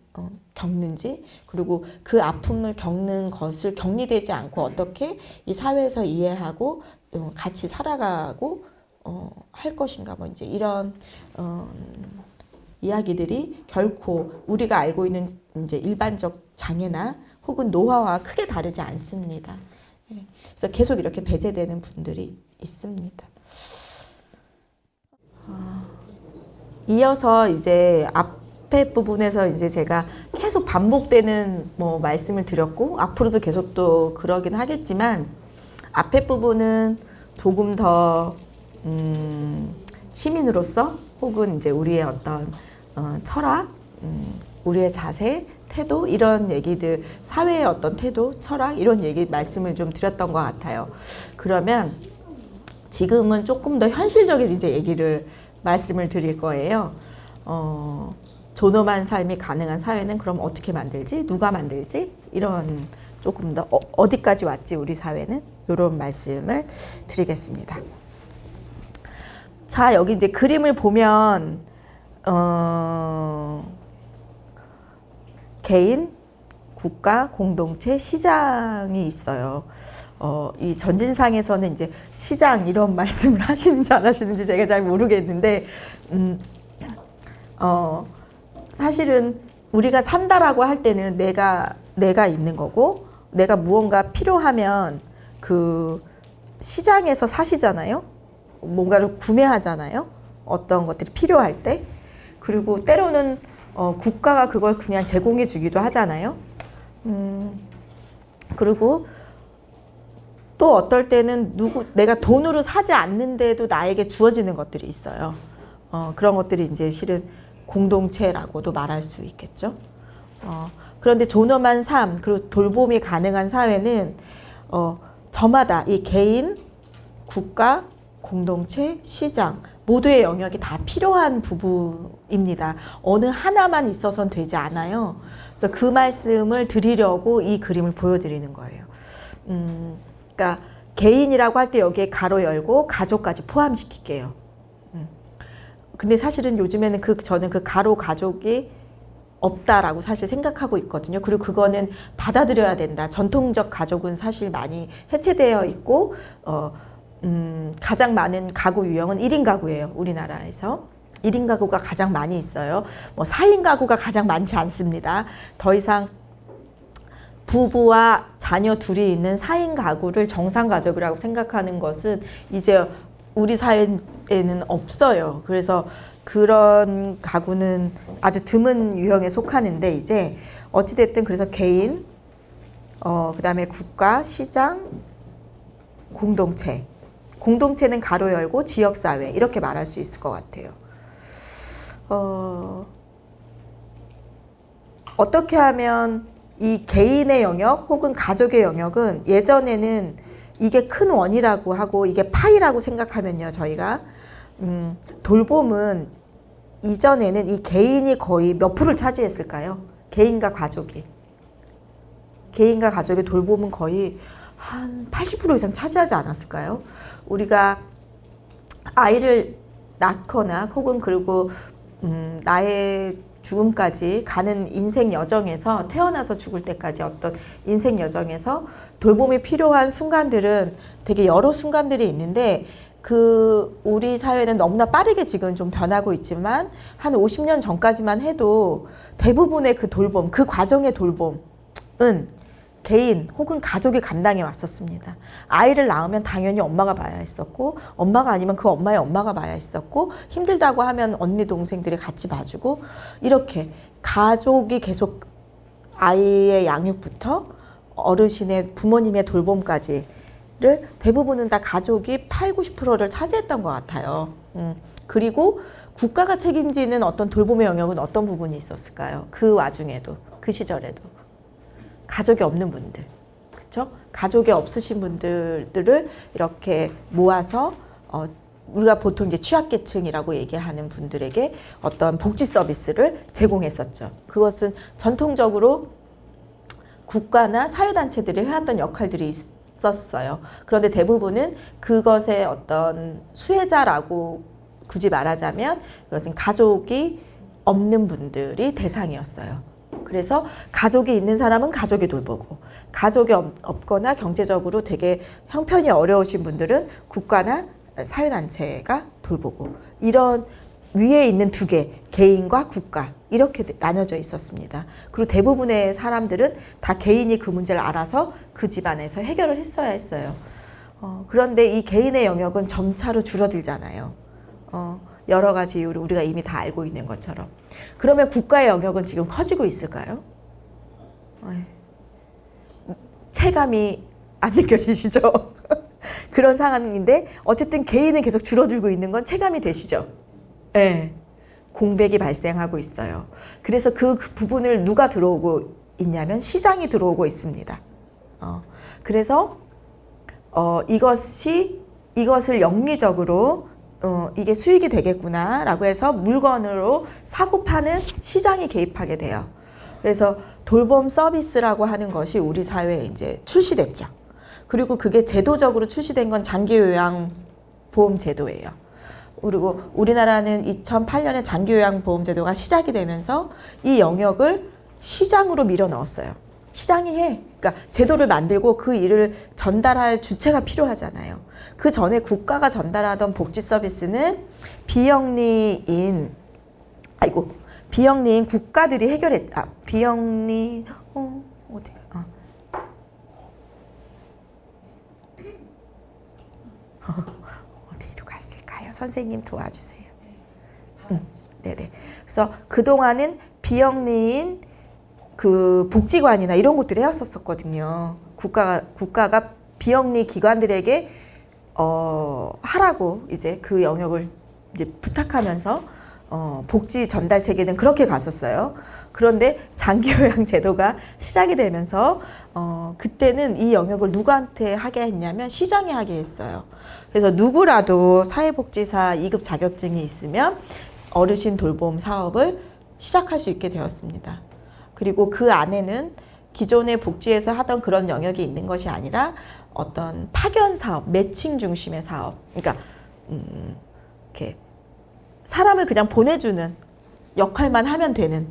겪는지 그리고 그 아픔을 겪는 것을 격리되지 않고 어떻게 이 사회에서 이해하고 같이 살아가고 할 것인가 뭐 이제 이런 이야기들이 결코 우리가 알고 있는 이제 일반적 장애나 혹은 노화와 크게 다르지 않습니다. 그래서 계속 이렇게 배제되는 분들이 있습니다. 이어서 이제 앞에 부분에서 이제 제가 계속 반복되는 뭐 말씀을 드렸고 앞으로도 계속 또 그러긴 하겠지만 앞에 부분은 조금 더 시민으로서 혹은 이제 우리의 어떤 철학, 우리의 자세, 태도 이런 얘기들, 사회의 어떤 태도, 철학 이런 얘기 말씀을 좀 드렸던 것 같아요. 그러면 지금은 조금 더 현실적인 이제 얘기를 말씀을 드릴 거예요. 존엄한 삶이 가능한 사회는 그럼 어떻게 만들지? 누가 만들지? 이런 조금 더 어디까지 왔지 우리 사회는? 이런 말씀을 드리겠습니다. 자, 여기 이제 그림을 보면 개인, 국가, 공동체, 시장이 있어요. 이 전진상에서는 이제 시장 이런 말씀을 하시는지 안 하시는지 제가 잘 모르겠는데, 사실은 우리가 산다라고 할 때는 내가 있는 거고, 내가 무언가 필요하면 그 시장에서 사시잖아요. 뭔가를 구매하잖아요. 어떤 것들이 필요할 때. 그리고 때로는 국가가 그걸 그냥 제공해 주기도 하잖아요. 그리고 또 어떨 때는 내가 돈으로 사지 않는데도 나에게 주어지는 것들이 있어요. 그런 것들이 이제 실은 공동체라고도 말할 수 있겠죠. 그런데 존엄한 삶, 그리고 돌봄이 가능한 사회는 저마다 이 개인, 국가, 공동체, 시장 모두의 영역이 다 필요한 부분입니다. 어느 하나만 있어서는 되지 않아요. 그래서 그 말씀을 드리려고 이 그림을 보여드리는 거예요. 그러니까 개인이라고 할 때 여기에 가로 열고 가족까지 포함시킬게요. 근데 사실은 요즘에는 저는 그 가로 가족이 없다라고 사실 생각하고 있거든요. 그리고 그거는 받아들여야 된다. 전통적 가족은 사실 많이 해체되어 있고 가장 많은 가구 유형은 1인 가구예요. 우리나라에서. 1인 가구가 가장 많이 있어요. 뭐 4인 가구가 가장 많지 않습니다. 더 이상 부부와 자녀 둘이 있는 4인 가구를 정상 가족이라고 생각하는 것은 이제 우리 사회에는 없어요. 그래서 그런 가구는 아주 드문 유형에 속하는데 이제 어찌됐든 그래서 개인, 그다음에 국가, 시장, 공동체. 공동체는 가로 열고 지역사회 이렇게 말할 수 있을 것 같아요. 어떻게 하면 이 개인의 영역 혹은 가족의 영역은 예전에는 이게 큰 원이라고 하고 이게 파이라고 생각하면요. 저희가 돌봄은 이전에는 이 개인이 거의 몇 프로를 차지했을까요? 개인과 가족이. 개인과 가족의 돌봄은 거의 한 80% 이상 차지하지 않았을까요? 우리가 아이를 낳거나 혹은 그리고 나의 죽음까지 가는 인생 여정에서 태어나서 죽을 때까지 어떤 인생 여정에서 돌봄이 필요한 순간들은 되게 여러 순간들이 있는데 우리 사회는 너무나 빠르게 지금 좀 변하고 있지만 한 50년 전까지만 해도 대부분의 그 돌봄, 그 과정의 돌봄은 개인 혹은 가족이 감당해 왔었습니다. 아이를 낳으면 당연히 엄마가 봐야 했었고 엄마가 아니면 그 엄마의 엄마가 봐야 했었고 힘들다고 하면 언니 동생들이 같이 봐주고 이렇게 가족이 계속 아이의 양육부터 어르신의 부모님의 돌봄까지를 대부분은 다 가족이 8, 90%를 차지했던 것 같아요. 그리고 국가가 책임지는 어떤 돌봄의 영역은 어떤 부분이 있었을까요? 그 와중에도 그 시절에도 가족이 없는 분들, 그렇죠? 가족이 없으신 분들을 이렇게 모아서 우리가 보통 이제 취약계층이라고 얘기하는 분들에게 어떤 복지 서비스를 제공했었죠. 그것은 전통적으로 국가나 사회단체들이 해왔던 역할들이 있었어요. 그런데 대부분은 그것의 어떤 수혜자라고 굳이 말하자면 그것은 가족이 없는 분들이 대상이었어요. 그래서 가족이 있는 사람은 가족이 돌보고 가족이 없거나 경제적으로 되게 형편이 어려우신 분들은 국가나 사회단체가 돌보고 이런 위에 있는 두 개, 개인과 국가 이렇게 나눠져 있었습니다. 그리고 대부분의 사람들은 다 개인이 그 문제를 알아서 그 집안에서 해결을 했어야 했어요. 그런데 이 개인의 영역은 점차로 줄어들잖아요. 여러 가지 이유를 우리가 이미 다 알고 있는 것처럼. 그러면 국가의 영역은 지금 커지고 있을까요? 체감이 안 느껴지시죠? 그런 상황인데 어쨌든 개인은 계속 줄어들고 있는 건 체감이 되시죠? 네. 공백이 발생하고 있어요. 그래서 그 부분을 누가 들어오고 있냐면 시장이 들어오고 있습니다. 그래서 이것을 영리적으로 이게 수익이 되겠구나라고 해서 물건으로 사고 파는 시장이 개입하게 돼요. 그래서 돌봄 서비스라고 하는 것이 우리 사회에 이제 출시됐죠. 그리고 그게 제도적으로 출시된 건 장기요양보험 제도예요. 그리고 우리나라는 2008년에 장기요양보험제도가 시작이 되면서 이 영역을 시장으로 밀어 넣었어요. 시장이 해. 그러니까 제도를 만들고 그 일을 전달할 주체가 필요하잖아요. 그 전에 국가가 전달하던 복지 서비스는 비영리인 국가들이 해결했다. 비영리 어디가? 어디로 갔을까요? 선생님 도와주세요. 네네. 그래서 그 동안은 비영리인 그 복지관이나 이런 곳들이 해왔었거든요. 국가가 비영리 기관들에게 하라고 이제 그 영역을 이제 부탁하면서 복지 전달 체계는 그렇게 갔었어요. 그런데 장기요양 제도가 시작이 되면서 그때는 이 영역을 누구한테 하게 했냐면 시장이 하게 했어요. 그래서 누구라도 사회복지사 2급 자격증이 있으면 어르신 돌봄 사업을 시작할 수 있게 되었습니다. 그리고 그 안에는 기존의 복지에서 하던 그런 영역이 있는 것이 아니라 어떤 파견 사업, 매칭 중심의 사업, 그러니까 이렇게 사람을 그냥 보내주는 역할만 하면 되는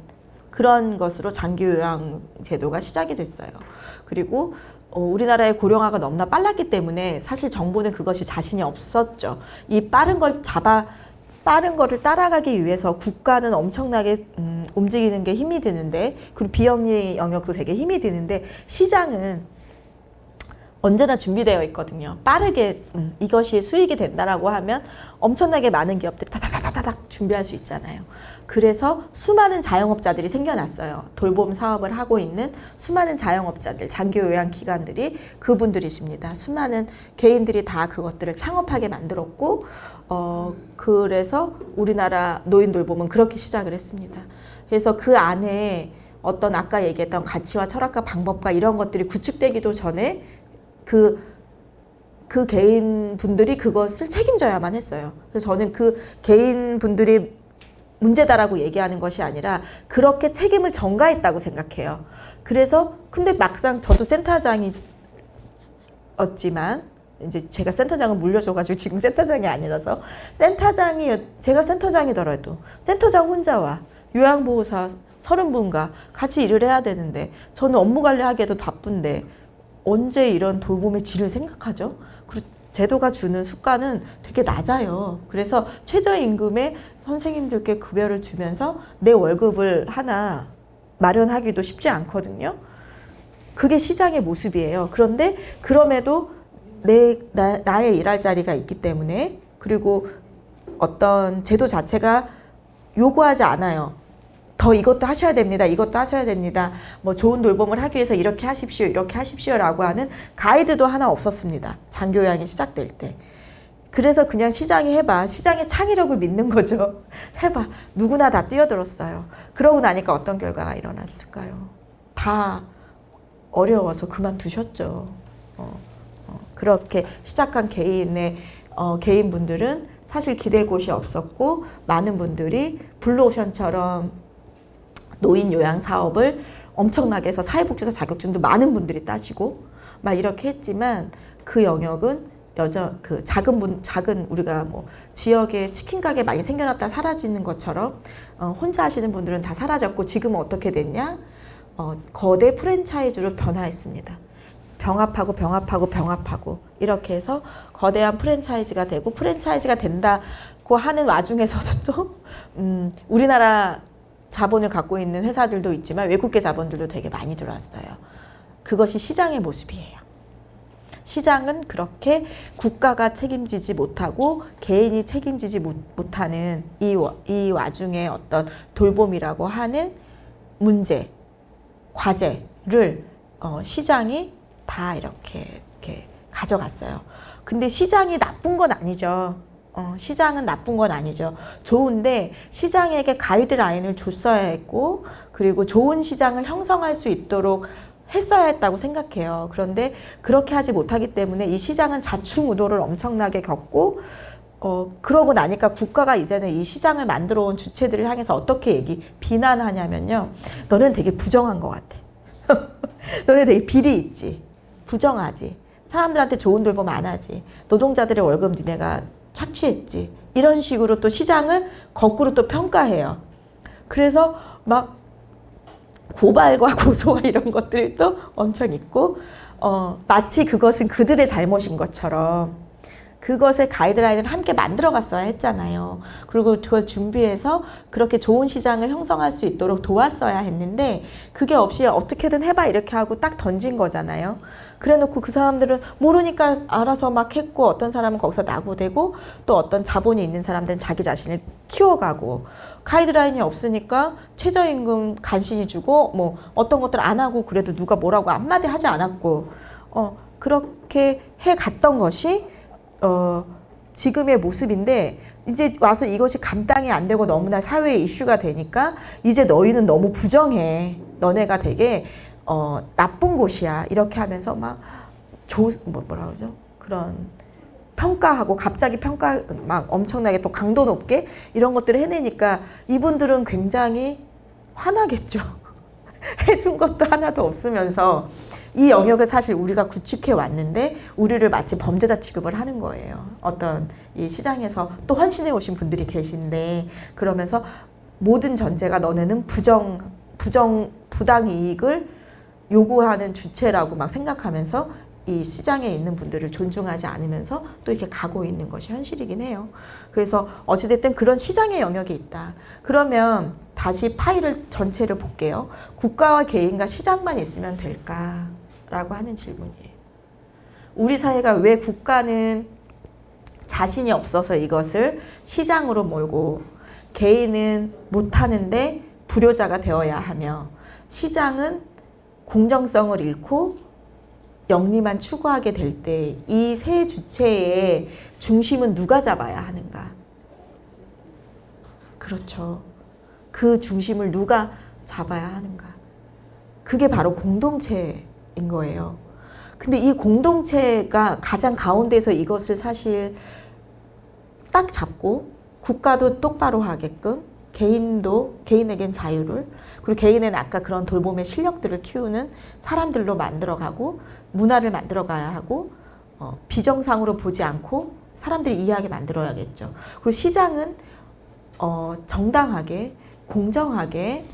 그런 것으로 장기요양 제도가 시작이 됐어요. 그리고 우리나라의 고령화가 너무나 빨랐기 때문에 사실 정부는 그것이 자신이 없었죠. 이 빠른 거를 따라가기 위해서 국가는 엄청나게 움직이는 게 힘이 드는데, 그리고 비영리 영역도 되게 힘이 드는데, 시장은 언제나 준비되어 있거든요. 빠르게 이것이 수익이 된다라고 하면 엄청나게 많은 기업들이 다다다다닥 준비할 수 있잖아요. 그래서 수많은 자영업자들이 생겨났어요. 돌봄 사업을 하고 있는 수많은 자영업자들, 장기요양 기관들이 그분들이십니다. 수많은 개인들이 다 그것들을 창업하게 만들었고, 그래서 우리나라 노인 돌봄은 그렇게 시작을 했습니다. 그래서 그 안에 어떤 아까 얘기했던 가치와 철학과 방법과 이런 것들이 구축되기도 전에 그 개인 분들이 그것을 책임져야만 했어요. 그래서 저는 그 개인 분들이 문제다라고 얘기하는 것이 아니라 그렇게 책임을 전가했다고 생각해요. 그래서 근데 막상 저도 센터장이었지만 이제 제가 센터장을 물려줘가지고 지금 센터장이 아니라서 제가 센터장이더라도 센터장 혼자와 요양보호사 30분과 같이 일을 해야 되는데 저는 업무 관리하기에도 바쁜데 언제 이런 돌봄의 질을 생각하죠? 그리고 제도가 주는 수가는 되게 낮아요. 그래서 최저임금에 선생님들께 급여를 주면서 내 월급을 하나 마련하기도 쉽지 않거든요. 그게 시장의 모습이에요. 그런데 그럼에도 나의 일할 자리가 있기 때문에 그리고 어떤 제도 자체가 요구하지 않아요. 더 이것도 하셔야 됩니다. 이것도 하셔야 됩니다. 뭐 좋은 돌봄을 하기 위해서 이렇게 하십시오. 이렇게 하십시오라고 하는 가이드도 하나 없었습니다. 장교양이 시작될 때. 그래서 그냥 시장이 해봐. 시장의 창의력을 믿는 거죠. 해봐. 누구나 다 뛰어들었어요. 그러고 나니까 어떤 결과가 일어났을까요? 다 어려워서 그만두셨죠. 그렇게 시작한 개인분들은 사실 기댈 곳이 없었고 많은 분들이 블루오션처럼 노인 요양 사업을 엄청나게 해서 사회복지사 자격증도 많은 분들이 따시고 막 이렇게 했지만 그 영역은 작은 우리가 뭐 지역에 치킨 가게 많이 생겨났다 사라지는 것처럼 혼자 하시는 분들은 다 사라졌고 지금은 어떻게 됐냐? 거대 프랜차이즈로 변화했습니다. 병합하고 이렇게 해서 거대한 프랜차이즈가 되고 프랜차이즈가 된다고 하는 와중에서도 또 우리나라 자본을 갖고 있는 회사들도 있지만 외국계 자본들도 되게 많이 들어왔어요. 그것이 시장의 모습이에요. 시장은 그렇게 국가가 책임지지 못하고 개인이 책임지지 못하는 이 와중에 어떤 돌봄이라고 하는 문제, 과제를 시장이 다 이렇게 가져갔어요. 근데 시장이 나쁜 건 아니죠. 시장은 나쁜 건 아니죠. 좋은데 시장에게 가이드라인을 줬어야 했고 그리고 좋은 시장을 형성할 수 있도록 했어야 했다고 생각해요. 그런데 그렇게 하지 못하기 때문에 이 시장은 자충우돌을 엄청나게 겪고 그러고 나니까 국가가 이제는 이 시장을 만들어 온 주체들을 향해서 어떻게 비난하냐면요. 너는 되게 부정한 것 같아. 너네 되게 비리 있지. 부정하지. 사람들한테 좋은 돌봄 안 하지. 노동자들의 월급 니네가 착취했지. 이런 식으로 또 시장을 거꾸로 또 평가해요. 그래서 막 고발과 고소와 이런 것들이 또 엄청 있고 마치 그것은 그들의 잘못인 것처럼 그것의 가이드라인을 함께 만들어 갔어야 했잖아요. 그리고 그걸 준비해서 그렇게 좋은 시장을 형성할 수 있도록 도왔어야 했는데 그게 없이 어떻게든 해봐 이렇게 하고 딱 던진 거잖아요. 그래놓고 그 사람들은 모르니까 알아서 막 했고 어떤 사람은 거기서 낙오되고 또 어떤 자본이 있는 사람들은 자기 자신을 키워가고 가이드라인이 없으니까 최저임금 간신히 주고 뭐 어떤 것들 안 하고 그래도 누가 뭐라고 한마디 하지 않았고 그렇게 해갔던 것이 지금의 모습인데 이제 와서 이것이 감당이 안 되고 너무나 사회의 이슈가 되니까 이제 너희는 너무 부정해. 너네가 되게 나쁜 곳이야. 이렇게 하면서 막 뭐라 그러죠? 그런 평가하고 갑자기 막 엄청나게 또 강도 높게 이런 것들을 해내니까 이분들은 굉장히 화나겠죠. 해준 것도 하나도 없으면서 이 영역을 사실 우리가 구축해 왔는데 우리를 마치 범죄자 취급을 하는 거예요. 어떤 이 시장에서 또 헌신해 오신 분들이 계신데 그러면서 모든 전제가 너네는 부당 이익을 요구하는 주체라고 막 생각하면서 이 시장에 있는 분들을 존중하지 않으면서 또 이렇게 가고 있는 것이 현실이긴 해요. 그래서 어찌됐든 그런 시장의 영역이 있다. 그러면 다시 파일을 전체를 볼게요. 국가와 개인과 시장만 있으면 될까라고 하는 질문이에요. 우리 사회가 왜 국가는 자신이 없어서 이것을 시장으로 몰고 개인은 못하는데 불효자가 되어야 하며 시장은 공정성을 잃고 영리만 추구하게 될 때 이 세 주체의 중심은 누가 잡아야 하는가? 그렇죠. 그 중심을 누가 잡아야 하는가? 그게 바로 공동체인 거예요. 근데 이 공동체가 가장 가운데서 이것을 사실 딱 잡고 국가도 똑바로 하게끔 개인에겐 자유를, 그리고 개인은 아까 그런 돌봄의 실력들을 키우는 사람들로 만들어가고 문화를 만들어가야 하고 비정상으로 보지 않고 사람들이 이해하게 만들어야겠죠. 그리고 시장은 정당하게 공정하게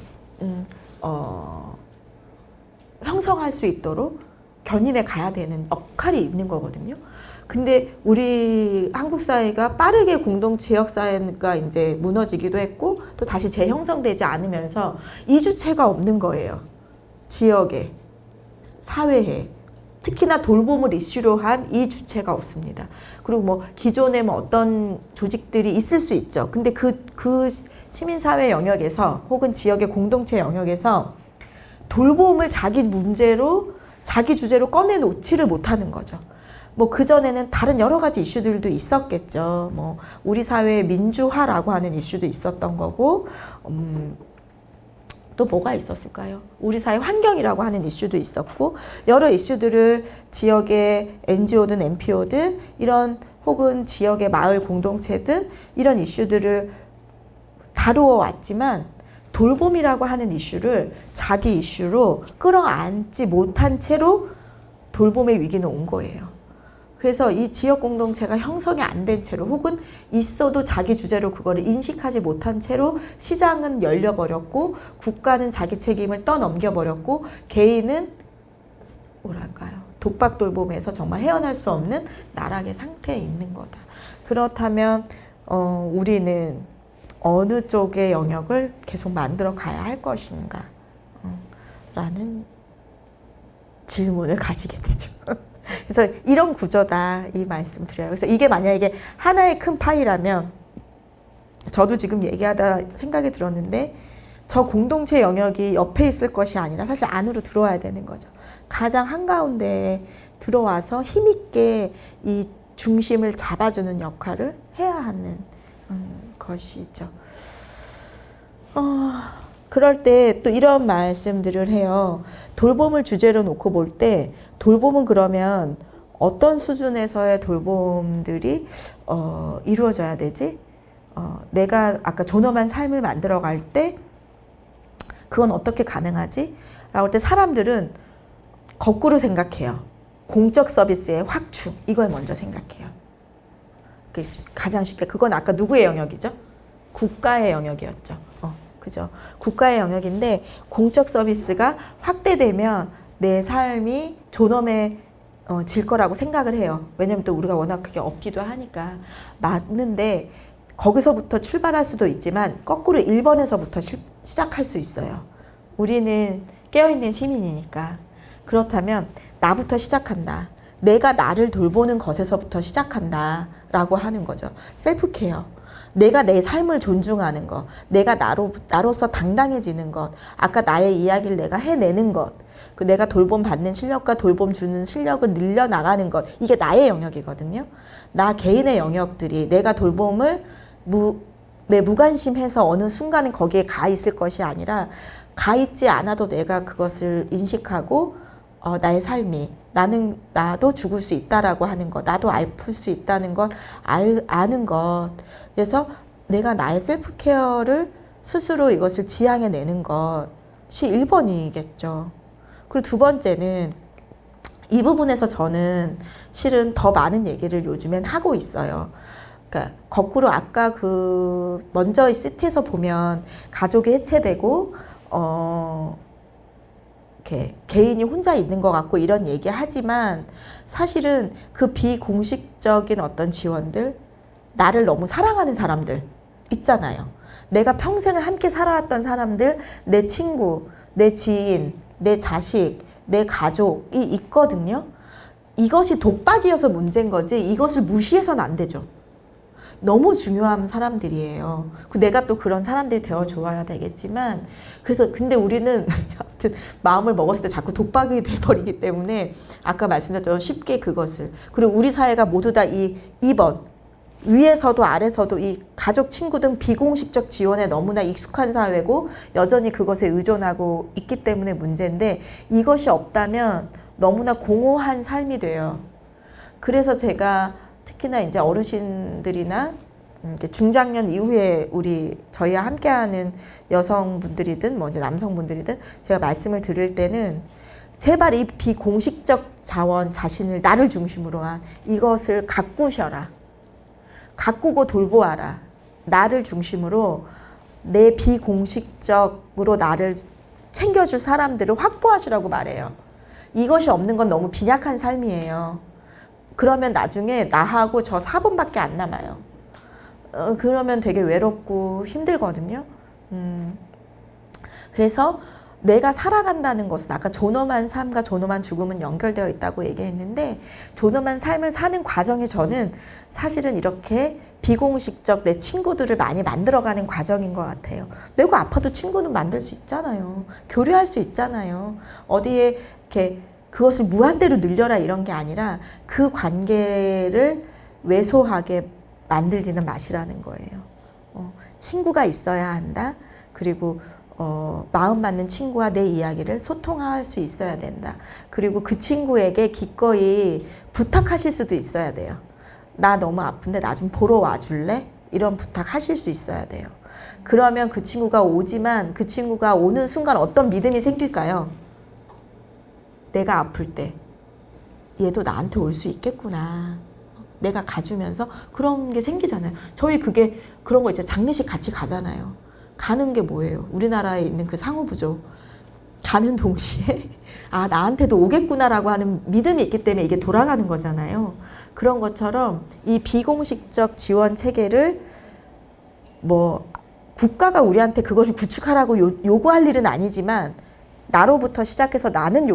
형성할 수 있도록 견인해 가야 되는 역할이 있는 거거든요. 근데 우리 한국 사회가 빠르게 공동 지역 사회가 이제 무너지기도 했고 또 다시 재형성되지 않으면서 이 주체가 없는 거예요. 지역에, 사회에. 특히나 돌봄을 이슈로 한 이 주체가 없습니다. 그리고 뭐 기존에 뭐 어떤 조직들이 있을 수 있죠. 근데 그 시민사회 영역에서 혹은 지역의 공동체 영역에서 돌봄을 자기 문제로, 자기 주제로 꺼내놓지를 못하는 거죠. 뭐 그전에는 다른 여러 가지 이슈들도 있었겠죠. 뭐 우리 사회의 민주화라고 하는 이슈도 있었던 거고, 또 뭐가 있었을까요? 우리 사회 환경이라고 하는 이슈도 있었고, 여러 이슈들을 지역의 NGO든 NPO든 이런 혹은 지역의 마을 공동체든 이런 이슈들을 다루어 왔지만 돌봄이라고 하는 이슈를 자기 이슈로 끌어안지 못한 채로 돌봄의 위기는 온 거예요. 그래서 이 지역 공동체가 형성이 안 된 채로 혹은 있어도 자기 주제로 그거를 인식하지 못한 채로 시장은 열려버렸고 국가는 자기 책임을 떠넘겨버렸고 개인은 뭐랄까요, 독박 돌봄에서 정말 헤어날 수 없는 나락의 상태에 있는 거다. 그렇다면 우리는 어느 쪽의 영역을 계속 만들어 가야 할 것인가 라는 질문을 가지게 되죠. 그래서 이런 구조다 이 말씀 드려요. 그래서 이게 만약에 하나의 큰 파이라면 저도 지금 얘기하다 생각이 들었는데 저 공동체 영역이 옆에 있을 것이 아니라 사실 안으로 들어와야 되는 거죠. 가장 한가운데에 들어와서 힘있게 이 중심을 잡아주는 역할을 해야 하는 것이죠. 그럴 때 또 이런 말씀들을 해요. 돌봄을 주제로 놓고 볼 때 돌봄은 그러면 어떤 수준에서의 돌봄들이 이루어져야 되지? 내가 아까 존엄한 삶을 만들어갈 때 그건 어떻게 가능하지? 라고 할 때 사람들은 거꾸로 생각해요. 공적 서비스의 확충, 이걸 먼저 생각해요. 가장 쉽게. 그건 아까 누구의 영역이죠? 국가의 영역이었죠. 그죠? 국가의 영역인데 공적 서비스가 확대되면 내 삶이 존엄해질 거라고 생각을 해요. 왜냐면 또 우리가 워낙 그게 없기도 하니까. 맞는데 거기서부터 출발할 수도 있지만 거꾸로 1번에서부터 시작할 수 있어요. 우리는 깨어있는 시민이니까. 그렇다면 나부터 시작한다. 내가 나를 돌보는 것에서부터 시작한다 라고 하는 거죠. 셀프케어. 내가 내 삶을 존중하는 것, 내가 나로서 당당해지는 것, 아까 나의 이야기를 내가 해내는 것, 그 내가 돌봄 받는 실력과 돌봄 주는 실력을 늘려나가는 것, 이게 나의 영역이거든요. 나 개인의 영역들이 내가 돌봄을 무관심해서 어느 순간은 거기에 가 있을 것이 아니라 가 있지 않아도 내가 그것을 인식하고 나의 삶이 나도 죽을 수 있다라고 하는 것, 나도 아플 수 있다는 걸 아는 것. 그래서 내가 나의 셀프케어를 스스로 이것을 지향해내는 것이 1번이겠죠. 그리고 두 번째는 이 부분에서 저는 실은 더 많은 얘기를 요즘엔 하고 있어요. 그러니까 거꾸로 아까 먼저 이 시트에서 보면 가족이 해체되고 이렇게 개인이 혼자 있는 것 같고 이런 얘기 하지만 사실은 그 비공식적인 어떤 지원들, 나를 너무 사랑하는 사람들 있잖아요. 내가 평생을 함께 살아왔던 사람들, 내 친구, 내 지인, 내 자식, 내 가족이 있거든요. 이것이 독박이어서 문제인 거지 이것을 무시해서는 안 되죠. 너무 중요한 사람들이에요. 내가 또 그런 사람들이 되어줘야 되겠지만 그래서 근데 우리는 하여튼 마음을 먹었을 때 자꾸 독박이 돼버리기 때문에 아까 말씀드렸죠. 쉽게 그것을. 그리고 우리 사회가 모두 다 이 2번 위에서도 아래서도 이 가족, 친구 등 비공식적 지원에 너무나 익숙한 사회고 여전히 그것에 의존하고 있기 때문에 문제인데 이것이 없다면 너무나 공허한 삶이 돼요. 그래서 제가 특히나 이제 어르신들이나 이제 중장년 이후에 저희와 함께하는 여성분들이든 뭐 이제 남성분들이든 제가 말씀을 드릴 때는 제발 이 비공식적 자원 자신을 나를 중심으로 한 이것을 가꾸셔라. 가꾸고 돌보아라. 나를 중심으로 내 비공식적으로 나를 챙겨줄 사람들을 확보하시라고 말해요. 이것이 없는 건 너무 빈약한 삶이에요. 그러면 나중에 나하고 저 4번밖에 안 남아요. 그러면 되게 외롭고 힘들거든요. 그래서 내가 살아간다는 것은 아까 존엄한 삶과 존엄한 죽음은 연결되어 있다고 얘기했는데 존엄한 삶을 사는 과정에 저는 사실은 이렇게 비공식적 내 친구들을 많이 만들어가는 과정인 것 같아요. 내가 아파도 친구는 만들 수 있잖아요. 교류할 수 있잖아요. 어디에 이렇게 그것을 무한대로 늘려라 이런 게 아니라 그 관계를 왜소하게 만들지는 마시라는 거예요. 친구가 있어야 한다. 그리고 마음 맞는 친구와 내 이야기를 소통할 수 있어야 된다. 그리고 그 친구에게 기꺼이 부탁하실 수도 있어야 돼요. 나 너무 아픈데 나 좀 보러 와줄래? 이런 부탁하실 수 있어야 돼요. 그러면 그 친구가 오지만 그 친구가 오는 순간 어떤 믿음이 생길까요? 내가 아플 때 얘도 나한테 올 수 있겠구나. 내가 가주면서 그런 게 생기잖아요. 저희 그런 거 있죠. 장례식 같이 가잖아요. 가는 게 뭐예요? 우리나라에 있는 그 상호부조. 가는 동시에 아 나한테도 오겠구나라고 하는 믿음이 있기 때문에 이게 돌아가는 거잖아요. 그런 것처럼 이 비공식적 지원 체계를 뭐 국가가 우리한테 그것을 구축하라고 요구할 일은 아니지만 나로부터 시작해서 나는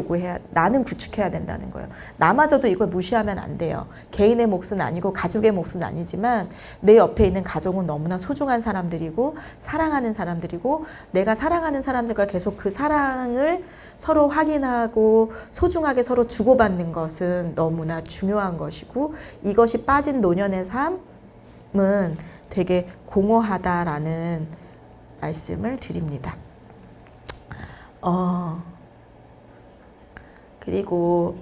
구축해야 된다는 거예요. 나마저도 이걸 무시하면 안 돼요. 개인의 몫은 아니고 가족의 몫은 아니지만 내 옆에 있는 가족은 너무나 소중한 사람들이고 사랑하는 사람들이고 내가 사랑하는 사람들과 계속 그 사랑을 서로 확인하고 소중하게 서로 주고받는 것은 너무나 중요한 것이고 이것이 빠진 노년의 삶은 되게 공허하다라는 말씀을 드립니다. 그리고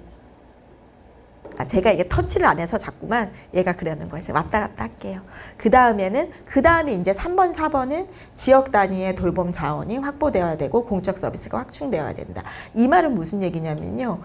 제가 이게 터치를 안 해서 자꾸만 얘가 그러는 거예요. 제가 왔다 갔다 할게요. 그 다음에 이제 3번, 4번은 지역 단위의 돌봄 자원이 확보되어야 되고 공적 서비스가 확충되어야 된다. 이 말은 무슨 얘기냐면요.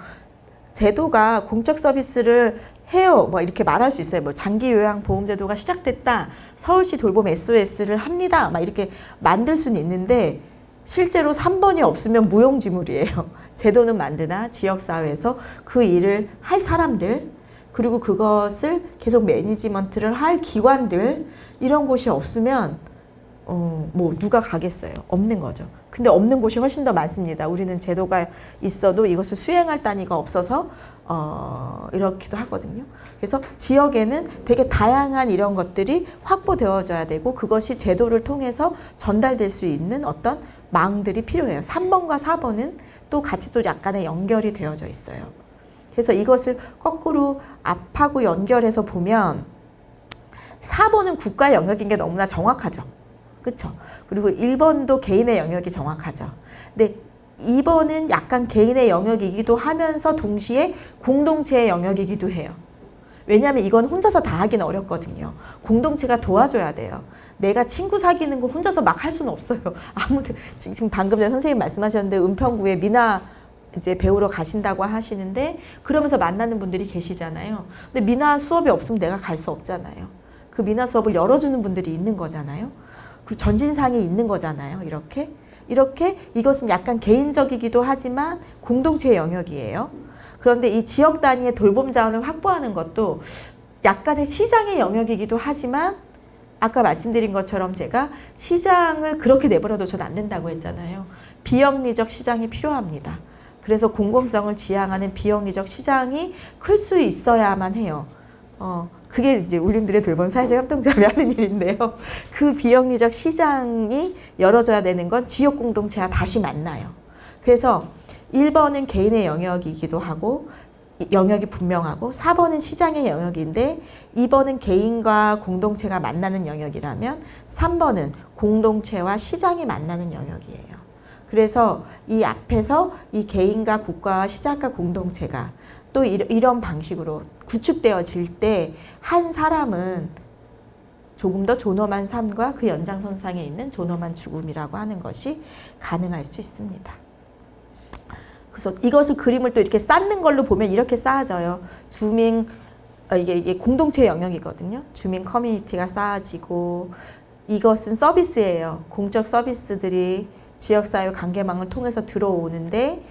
제도가 공적 서비스를 해요. 뭐 이렇게 말할 수 있어요. 뭐 장기 요양 보험 제도가 시작됐다. 서울시 돌봄 SOS를 합니다. 막 이렇게 만들 수는 있는데 실제로 3번이 없으면 무용지물이에요. 제도는 만드나 지역사회에서 그 일을 할 사람들 그리고 그것을 계속 매니지먼트를 할 기관들 이런 곳이 없으면 뭐 누가 가겠어요. 없는 거죠. 근데 없는 곳이 훨씬 더 많습니다. 우리는 제도가 있어도 이것을 수행할 단위가 없어서 이렇기도 하거든요. 그래서 지역에는 되게 다양한 이런 것들이 확보되어져야 되고 그것이 제도를 통해서 전달될 수 있는 어떤 망들이 필요해요. 3번과 4번은 또 같이 또 약간의 연결이 되어져 있어요. 그래서 이것을 거꾸로 앞하고 연결해서 보면 4번은 국가의 영역인 게 너무나 정확하죠. 그렇죠? 그리고 1번도 개인의 영역이 정확하죠. 근데 2번은 약간 개인의 영역이기도 하면서 동시에 공동체의 영역이기도 해요. 왜냐하면 이건 혼자서 다 하기는 어렵거든요. 공동체가 도와줘야 돼요. 내가 친구 사귀는 거 혼자서 막 할 수는 없어요. 지금 방금 전에 선생님 말씀하셨는데 은평구에 미나 이제 배우러 가신다고 하시는데 그러면서 만나는 분들이 계시잖아요. 근데 미나 수업이 없으면 내가 갈 수 없잖아요. 그 미나 수업을 열어주는 분들이 있는 거잖아요. 그 전진상이 있는 거잖아요. 이렇게 이것은 약간 개인적이기도 하지만 공동체의 영역이에요. 그런데 이 지역 단위의 돌봄 자원을 확보하는 것도 약간의 시장의 영역이기도 하지만 아까 말씀드린 것처럼 제가 시장을 그렇게 내버려도 저는 안 된다고 했잖아요. 비영리적 시장이 필요합니다. 그래서 공공성을 지향하는 비영리적 시장이 클 수 있어야만 해요. 그게 이제 울림들의 돌봄 사회적 협동조합이 하는 일인데요. 그 비영리적 시장이 열어져야 되는 건 지역 공동체와 다시 만나요. 그래서 1번은 개인의 영역이기도 하고 영역이 분명하고 4번은 시장의 영역인데 2번은 개인과 공동체가 만나는 영역이라면 3번은 공동체와 시장이 만나는 영역이에요. 그래서 이 앞에서 이 개인과 국가와 시장과 공동체가 또 이런 방식으로 구축되어질 때 한 사람은 조금 더 존엄한 삶과 그 연장선상에 있는 존엄한 죽음이라고 하는 것이 가능할 수 있습니다. 그래서 이것을 그림을 또 이렇게 쌓는 걸로 보면 이렇게 쌓아져요. 이게 공동체 영역이거든요. 주민 커뮤니티가 쌓아지고, 이것은 서비스예요. 공적 서비스들이 지역사회 관계망을 통해서 들어오는데,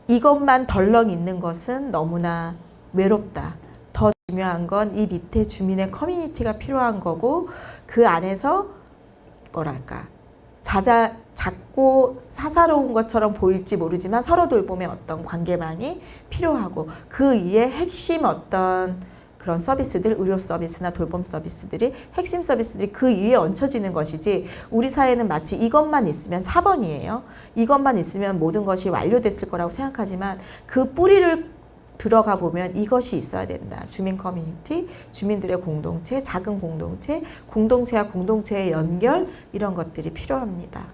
이것만 덜렁 있는 것은 너무나 외롭다. 더 중요한 건 이 밑에 주민의 커뮤니티가 필요한 거고, 그 안에서 작고 사사로운 것처럼 보일지 모르지만 서로 돌봄의 어떤 관계망이 필요하고, 그 이에 핵심 어떤 그런 서비스들, 의료 서비스나 돌봄 서비스들이, 핵심 서비스들이 그 위에 얹혀지는 것이지, 우리 사회는 마치 이것만 있으면 4번이에요. 이것만 있으면 모든 것이 완료됐을 거라고 생각하지만, 그 뿌리를 들어가 보면 이것이 있어야 된다. 주민 커뮤니티, 주민들의 공동체, 작은 공동체, 공동체와 공동체의 연결, 이런 것들이 필요합니다.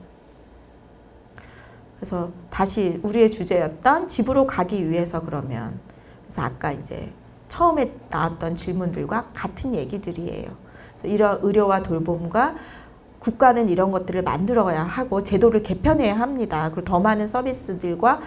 그래서 다시 우리의 주제였던 집으로 가기 위해서, 그러면 그래서 아까 이제 처음에 나왔던 질문들과 같은 얘기들이에요. 그래서 이런 의료와 돌봄과 국가는 이런 것들을 만들어야 하고 제도를 개편해야 합니다. 그리고 더 많은 서비스들과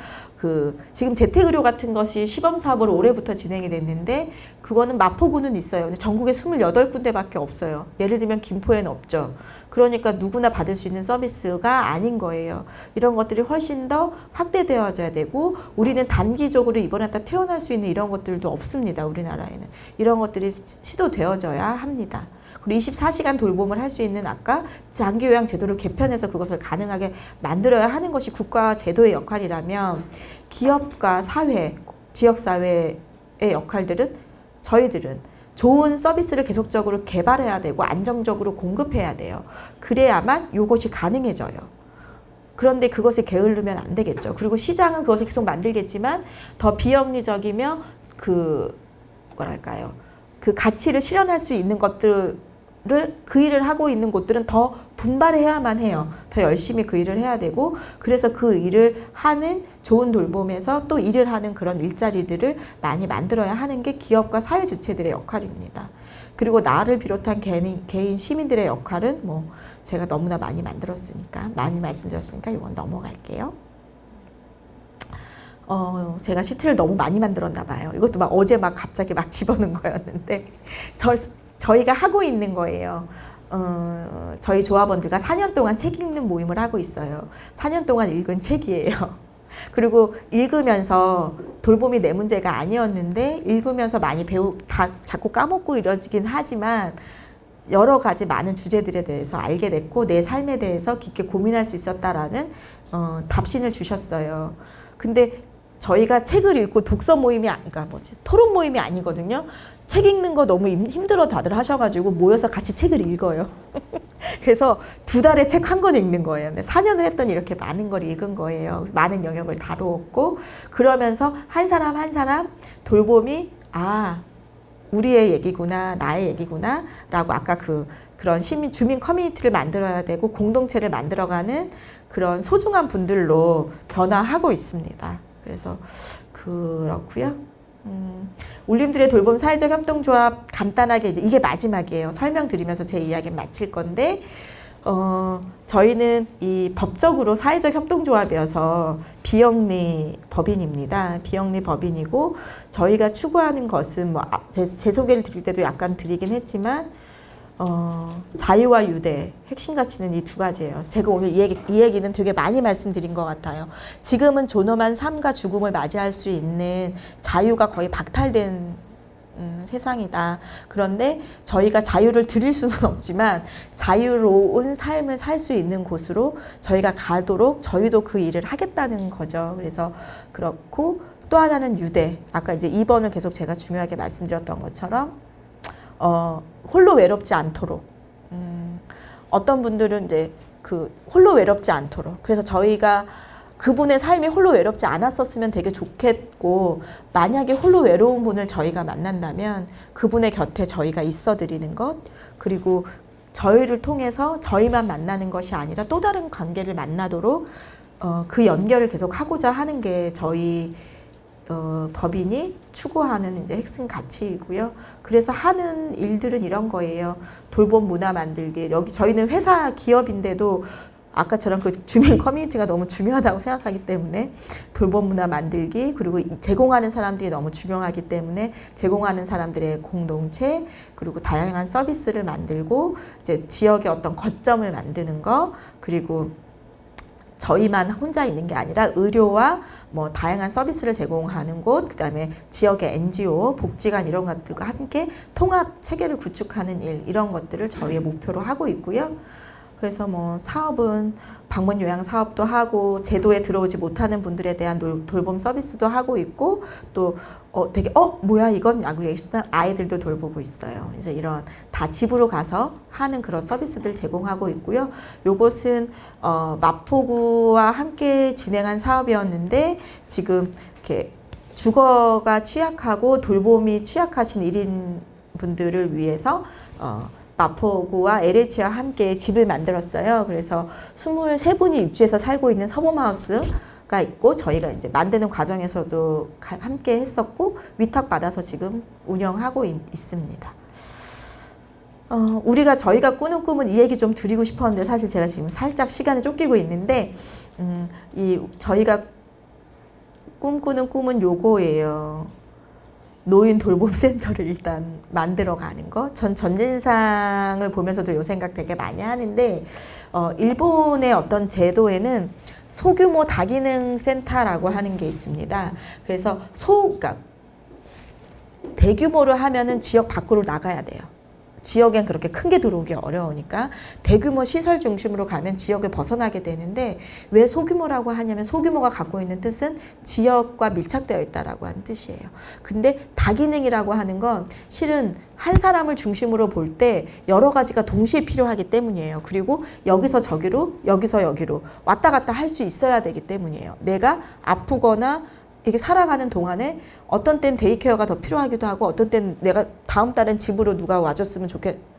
지금 재택의료 같은 것이 시범사업으로 올해부터 진행이 됐는데, 그거는 마포구는 있어요. 근데 전국에 28군데밖에 없어요. 예를 들면 김포에는 없죠. 그러니까 누구나 받을 수 있는 서비스가 아닌 거예요. 이런 것들이 훨씬 더 확대되어져야 되고, 우리는 단기적으로 입원했다 퇴원할 수 있는 이런 것들도 없습니다. 우리나라에는. 이런 것들이 시도되어져야 합니다. 그리고 24시간 돌봄을 할 수 있는 아까 장기요양 제도를 개편해서 그것을 가능하게 만들어야 하는 것이 국가와 제도의 역할이라면, 기업과 사회, 지역사회의 역할들은, 저희들은 좋은 서비스를 계속적으로 개발해야 되고 안정적으로 공급해야 돼요. 그래야만 이것이 가능해져요. 그런데 그것을 게으르면 안 되겠죠. 그리고 시장은 그것을 계속 만들겠지만 더 비영리적이며 그 가치를 실현할 수 있는 것들을, 그 일을 하고 있는 곳들은 더 분발해야만 해요. 더 열심히 그 일을 해야 되고, 그래서 그 일을 하는 좋은 돌봄에서 또 일을 하는 그런 일자리들을 많이 만들어야 하는 게 기업과 사회 주체들의 역할입니다. 그리고 나를 비롯한 개인 시민들의 역할은 제가 너무나 많이 많이 말씀드렸으니까 이건 넘어갈게요. 제가 시트를 너무 많이 만들었나 봐요. 이것도 어제 갑자기 집어넣은 거였는데, 저희가 하고 있는 거예요. 저희 조합원들과 4년 동안 책 읽는 모임을 하고 있어요. 4년 동안 읽은 책이에요. 그리고 읽으면서 돌봄이 내 문제가 아니었는데, 읽으면서 많이 자꾸 까먹고 이러지긴 하지만, 여러 가지 많은 주제들에 대해서 알게 됐고, 내 삶에 대해서 깊게 고민할 수 있었다라는 답신을 주셨어요. 근데 저희가 책을 읽고 독서 모임이, 토론 모임이 아니거든요. 책 읽는 거 너무 힘들어 다들 하셔가지고 모여서 같이 책을 읽어요. 그래서 2달에 책 한 권 읽는 거예요. 4년을 했더니 이렇게 많은 걸 읽은 거예요. 많은 영역을 다루었고, 그러면서 한 사람 한 사람 돌봄이 우리의 얘기구나, 나의 얘기구나 라고, 아까 그런 주민 커뮤니티를 만들어야 되고 공동체를 만들어가는 그런 소중한 분들로 변화하고 있습니다. 그래서 그렇고요. 울림들의 돌봄 사회적 협동조합, 간단하게 이게 마지막이에요. 설명드리면서 제 이야기 마칠 건데, 저희는 이 법적으로 사회적 협동조합이어서 비영리 법인입니다. 비영리 법인이고, 저희가 추구하는 것은 제 소개를 드릴 때도 약간 드리긴 했지만, 자유와 유대, 핵심 가치는 이 2가지예요. 제가 오늘 이 얘기는 되게 많이 말씀드린 것 같아요. 지금은 존엄한 삶과 죽음을 맞이할 수 있는 자유가 거의 박탈된 세상이다. 그런데 저희가 자유를 드릴 수는 없지만 자유로운 삶을 살 수 있는 곳으로 저희가 가도록 저희도 그 일을 하겠다는 거죠. 그래서 그렇고, 또 하나는 유대. 아까 이제 2번을 계속 제가 중요하게 말씀드렸던 것처럼 홀로 외롭지 않도록, 어떤 분들은 이제 홀로 외롭지 않도록, 그래서 저희가 그분의 삶이 홀로 외롭지 않았었으면 되게 좋겠고, 만약에 홀로 외로운 분을 저희가 만난다면 그분의 곁에 저희가 있어 드리는 것, 그리고 저희를 통해서 저희만 만나는 것이 아니라 또 다른 관계를 만나도록 그 연결을 계속 하고자 하는 게 저희 법인이 추구하는 이제 핵심 가치이고요. 그래서 하는 일들은 이런 거예요. 돌봄 문화 만들기. 여기 저희는 회사 기업인데도 아까처럼 그 주민 커뮤니티가 너무 중요하다고 생각하기 때문에 돌봄 문화 만들기, 그리고 제공하는 사람들이 너무 중요하기 때문에 제공하는 사람들의 공동체, 그리고 다양한 서비스를 만들고 이제 지역의 어떤 거점을 만드는 거, 그리고 저희만 혼자 있는 게 아니라 의료와 뭐 다양한 서비스를 제공하는 곳, 그다음에 지역의 NGO, 복지관 이런 것들과 함께 통합 체계를 구축하는 일, 이런 것들을 저희의 목표로 하고 있고요. 그래서 뭐 사업은 방문 요양 사업도 하고 제도에 들어오지 못하는 분들에 대한 돌봄 서비스도 하고 있고, 또 되게 뭐야 이건 야구 얘기지만 아이들도 돌보고 있어요. 그래서 이런 다 집으로 가서 하는 그런 서비스들 제공하고 있고요. 요것은 마포구와 함께 진행한 사업이었는데 지금 이렇게 주거가 취약하고 돌봄이 취약하신 1인 분들을 위해서 마포구와 LH와 함께 집을 만들었어요. 그래서 23분이 입주해서 살고 있는 서범하우스가 있고, 저희가 이제 만드는 과정에서도 함께 했었고, 위탁받아서 지금 운영하고 있습니다. 저희가 꾸는 꿈은 이 얘기 좀 드리고 싶었는데, 사실 제가 지금 살짝 시간에 쫓기고 있는데, 저희가 꿈꾸는 꿈은 요거예요. 노인 돌봄 센터를 일단 만들어 가는 거. 전 전진상을 보면서도 요 생각 되게 많이 하는데, 일본의 어떤 제도에는 소규모 다기능 센터라고 하는 게 있습니다. 그래서 그러니까 대규모로 하면은 지역 밖으로 나가야 돼요. 지역엔 그렇게 큰 게 들어오기 어려우니까 대규모 시설 중심으로 가면 지역을 벗어나게 되는데, 왜 소규모라고 하냐면 소규모가 갖고 있는 뜻은 지역과 밀착되어 있다라고 하는 뜻이에요. 근데 다기능이라고 하는 건 실은 한 사람을 중심으로 볼 때 여러 가지가 동시에 필요하기 때문이에요. 그리고 여기서 저기로, 여기서 여기로 왔다 갔다 할 수 있어야 되기 때문이에요. 내가 아프거나 이게 살아가는 동안에 어떤 땐 데이케어가 더 필요하기도 하고, 어떤 땐 내가 다음 달엔 집으로 누가 와줬으면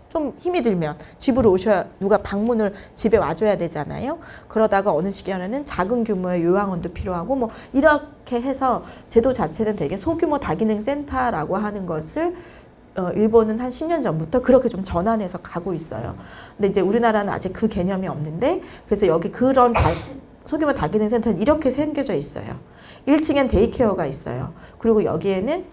좀 힘이 들면 집으로 누가 방문을 집에 와줘야 되잖아요. 그러다가 어느 시기에는 작은 규모의 요양원도 필요하고, 뭐 이렇게 해서 제도 자체는 되게 소규모 다기능 센터라고 하는 것을 일본은 한 10년 전부터 그렇게 좀 전환해서 가고 있어요. 근데 이제 우리나라는 아직 그 개념이 없는데, 그래서 여기 그런 소규모 다기능 센터는 이렇게 생겨져 있어요. 1층엔 데이케어가 있어요. 그리고 여기에는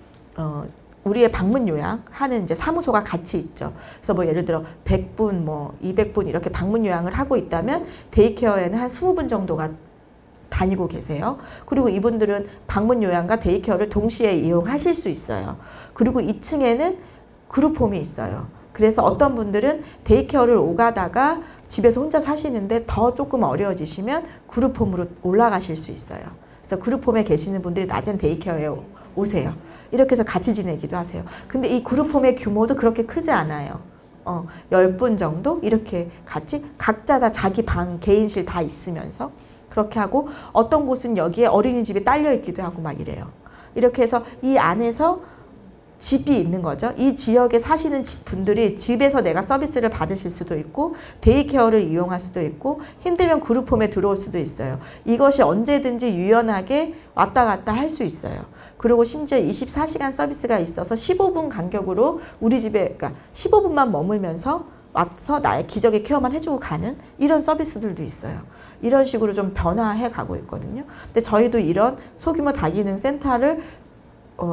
우리의 방문 요양 하는 이제 사무소가 같이 있죠. 그래서 뭐 예를 들어 100분, 뭐 200분 이렇게 방문 요양을 하고 있다면 데이케어에는 한 20분 정도가 다니고 계세요. 그리고 이분들은 방문 요양과 데이케어를 동시에 이용하실 수 있어요. 그리고 2층에는 그룹홈이 있어요. 그래서 어떤 분들은 데이케어를 오가다가 집에서 혼자 사시는데 더 조금 어려워지시면 그룹홈으로 올라가실 수 있어요. 그래서 그룹홈에 계시는 분들이 낮엔 데이케어에 오세요. 이렇게 해서 같이 지내기도 하세요. 근데 이 그룹홈의 규모도 그렇게 크지 않아요. 10분 정도 이렇게 같이 각자 다 자기 방, 개인실 다 있으면서 그렇게 하고, 어떤 곳은 여기에 어린이집이 딸려 있기도 하고 막 이래요. 이렇게 해서 이 안에서 집이 있는 거죠. 이 지역에 사시는 분들이 집에서 내가 서비스를 받으실 수도 있고, 데이케어를 이용할 수도 있고, 힘들면 그룹홈에 들어올 수도 있어요. 이것이 언제든지 유연하게 왔다 갔다 할 수 있어요. 그리고 심지어 24시간 서비스가 있어서 15분 간격으로 우리 집에, 그러니까 15분만 머물면서 와서 나의 기적의 케어만 해주고 가는 이런 서비스들도 있어요. 이런 식으로 좀 변화해 가고 있거든요. 근데 저희도 이런 소규모 다기능 센터를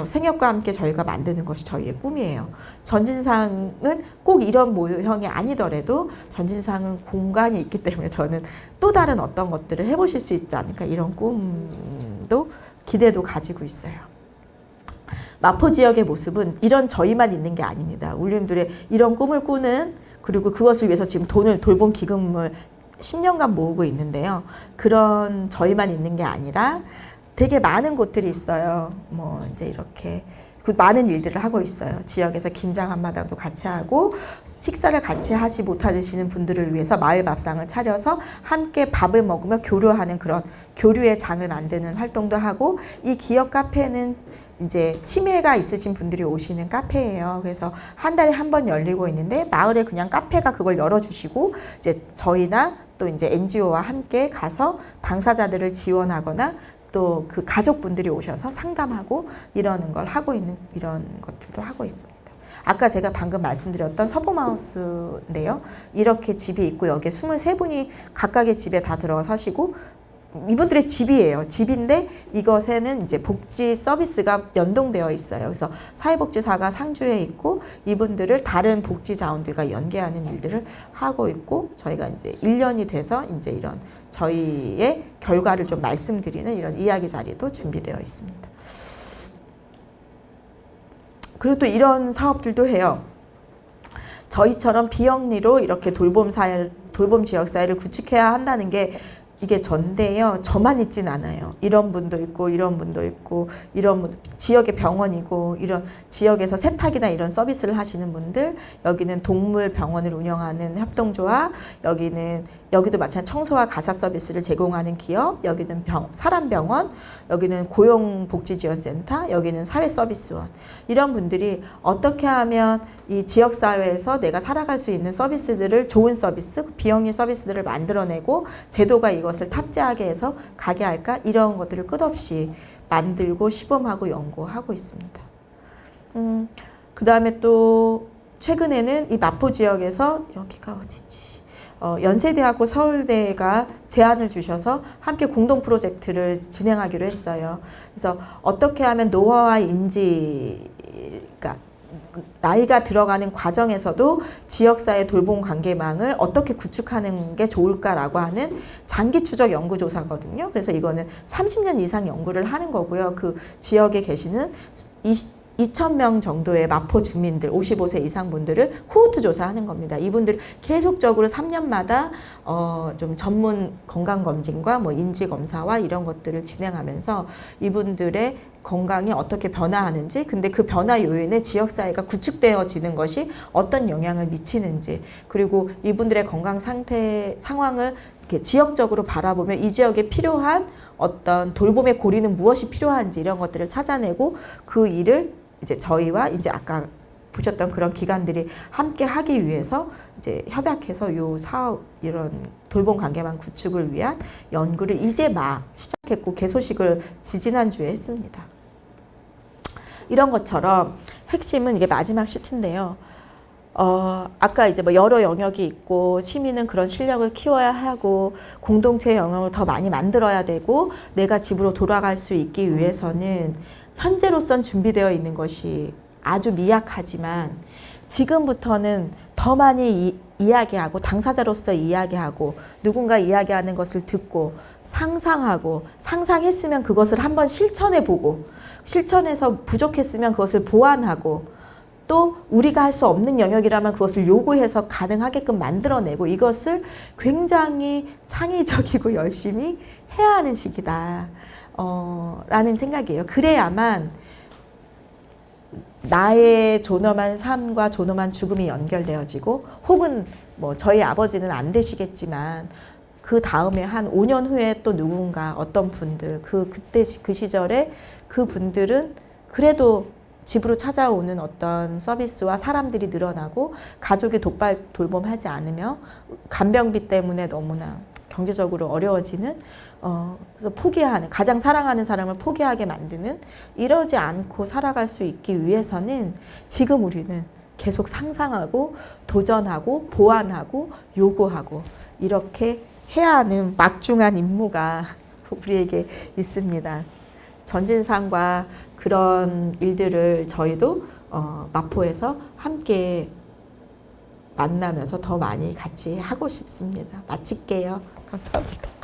생협과 함께 저희가 만드는 것이 저희의 꿈이에요. 전진상은 꼭 이런 모형이 아니더라도 전진상은 공간이 있기 때문에 저는 또 다른 어떤 것들을 해보실 수 있지 않을까, 이런 꿈도 기대도 가지고 있어요. 마포 지역의 모습은 이런 저희만 있는 게 아닙니다. 울림들의 이런 꿈을 꾸는, 그리고 그것을 위해서 지금 돌봄 기금을 10년간 모으고 있는데요. 그런 저희만 있는 게 아니라 되게 많은 곳들이 있어요. 뭐 이제 이렇게 많은 일들을 하고 있어요. 지역에서 김장 한마당도 같이 하고, 식사를 같이 하지 못하시는 분들을 위해서 마을 밥상을 차려서 함께 밥을 먹으며 교류하는 그런 교류의 장을 만드는 활동도 하고, 이 기업 카페는 이제 치매가 있으신 분들이 오시는 카페예요. 그래서 한 달에 한 번 열리고 있는데, 마을에 그냥 카페가 그걸 열어주시고, 이제 저희나 또 이제 NGO와 함께 가서 당사자들을 지원하거나 또 그 가족분들이 오셔서 상담하고 이러는 걸 하고 있는 이런 것들도 하고 있습니다. 아까 제가 방금 말씀드렸던 서봄하우스인데요. 이렇게 집이 있고 여기에 23분이 각각의 집에 다 들어가 사시고 이분들의 집이에요. 집인데 이것에는 이제 복지 서비스가 연동되어 있어요. 그래서 사회복지사가 상주에 있고 이분들을 다른 복지 자원들과 연계하는 일들을 하고 있고 저희가 이제 1년이 돼서 이제 이런 저희의 결과를 좀 말씀드리는 이런 이야기 자리도 준비되어 있습니다. 그리고 또 이런 사업들도 해요. 저희처럼 비영리로 이렇게 돌봄 지역사회를 구축해야 한다는 게 이게 전데요. 저만 있진 않아요. 이런 분도 있고 이런 분도 있고 이런 분, 지역의 병원이고 이런 지역에서 세탁이나 이런 서비스를 하시는 분들, 여기는 동물 병원을 운영하는 협동조합, 여기도 마찬가지 청소와 가사 서비스를 제공하는 기업, 여기는 사람병원, 여기는 고용복지지원센터, 여기는 사회서비스원. 이런 분들이 어떻게 하면 이 지역사회에서 내가 살아갈 수 있는 서비스들을 좋은 서비스, 비영리 서비스들을 만들어내고 제도가 이것을 탑재하게 해서 가게 할까? 이런 것들을 끝없이 만들고 시범하고 연구하고 있습니다. 그 다음에 또 최근에는 이 마포 지역에서 여기가 어디지? 연세대하고 서울대가 제안을 주셔서 함께 공동 프로젝트를 진행하기로 했어요. 그래서 어떻게 하면 노화와 그러니까 나이가 들어가는 과정에서도 지역사회 돌봄 관계망을 어떻게 구축하는 게 좋을까라고 하는 장기 추적 연구조사거든요. 그래서 이거는 30년 이상 연구를 하는 거고요. 그 지역에 계시는 2,000명 정도의 마포 주민들, 55세 이상 분들을 코호트 조사하는 겁니다. 이분들 계속적으로 3년마다 좀 전문 건강검진과 뭐 인지검사와 이런 것들을 진행하면서 이분들의 건강이 어떻게 변화하는지, 근데 그 변화 요인에 지역사회가 구축되어지는 것이 어떤 영향을 미치는지, 그리고 이분들의 건강 상황을 이렇게 지역적으로 바라보며 이 지역에 필요한 어떤 돌봄의 고리는 무엇이 필요한지 이런 것들을 찾아내고 그 일을 이제 저희와 이제 아까 보셨던 그런 기관들이 함께 하기 위해서 이제 협약해서 요 사업 이런 돌봄 관계망 구축을 위한 연구를 이제 막 시작했고 개소식을 지지난주에 했습니다. 이런 것처럼 핵심은 이게 마지막 시트인데요. 아까 이제 뭐 여러 영역이 있고 시민은 그런 실력을 키워야 하고 공동체 영역을 더 많이 만들어야 되고 내가 집으로 돌아갈 수 있기 위해서는 현재로선 준비되어 있는 것이 아주 미약하지만 지금부터는 더 많이 이야기하고 당사자로서 이야기하고 누군가 이야기하는 것을 듣고 상상하고 상상했으면 그것을 한번 실천해보고 실천해서 부족했으면 그것을 보완하고 또 우리가 할 수 없는 영역이라면 그것을 요구해서 가능하게끔 만들어내고 이것을 굉장히 창의적이고 열심히 해야 하는 시기다 라는 생각이에요. 그래야만 나의 존엄한 삶과 존엄한 죽음이 연결되어지고 혹은 뭐 저희 아버지는 안 되시겠지만 그 다음에 한 5년 후에 또 누군가 어떤 분들 그때 그 시절에 그 분들은 그래도 집으로 찾아오는 어떤 서비스와 사람들이 늘어나고 가족이 돌봄하지 않으며 간병비 때문에 너무나 경제적으로 어려워지는 그래서 포기하는 가장 사랑하는 사람을 포기하게 만드는 이러지 않고 살아갈 수 있기 위해서는 지금 우리는 계속 상상하고 도전하고 보완하고 요구하고 이렇게 해야 하는 막중한 임무가 우리에게 있습니다. 전진상과 그런 일들을 저희도 마포에서 함께 만나면서 더 많이 같이 하고 싶습니다. 마칠게요. 감사합니다.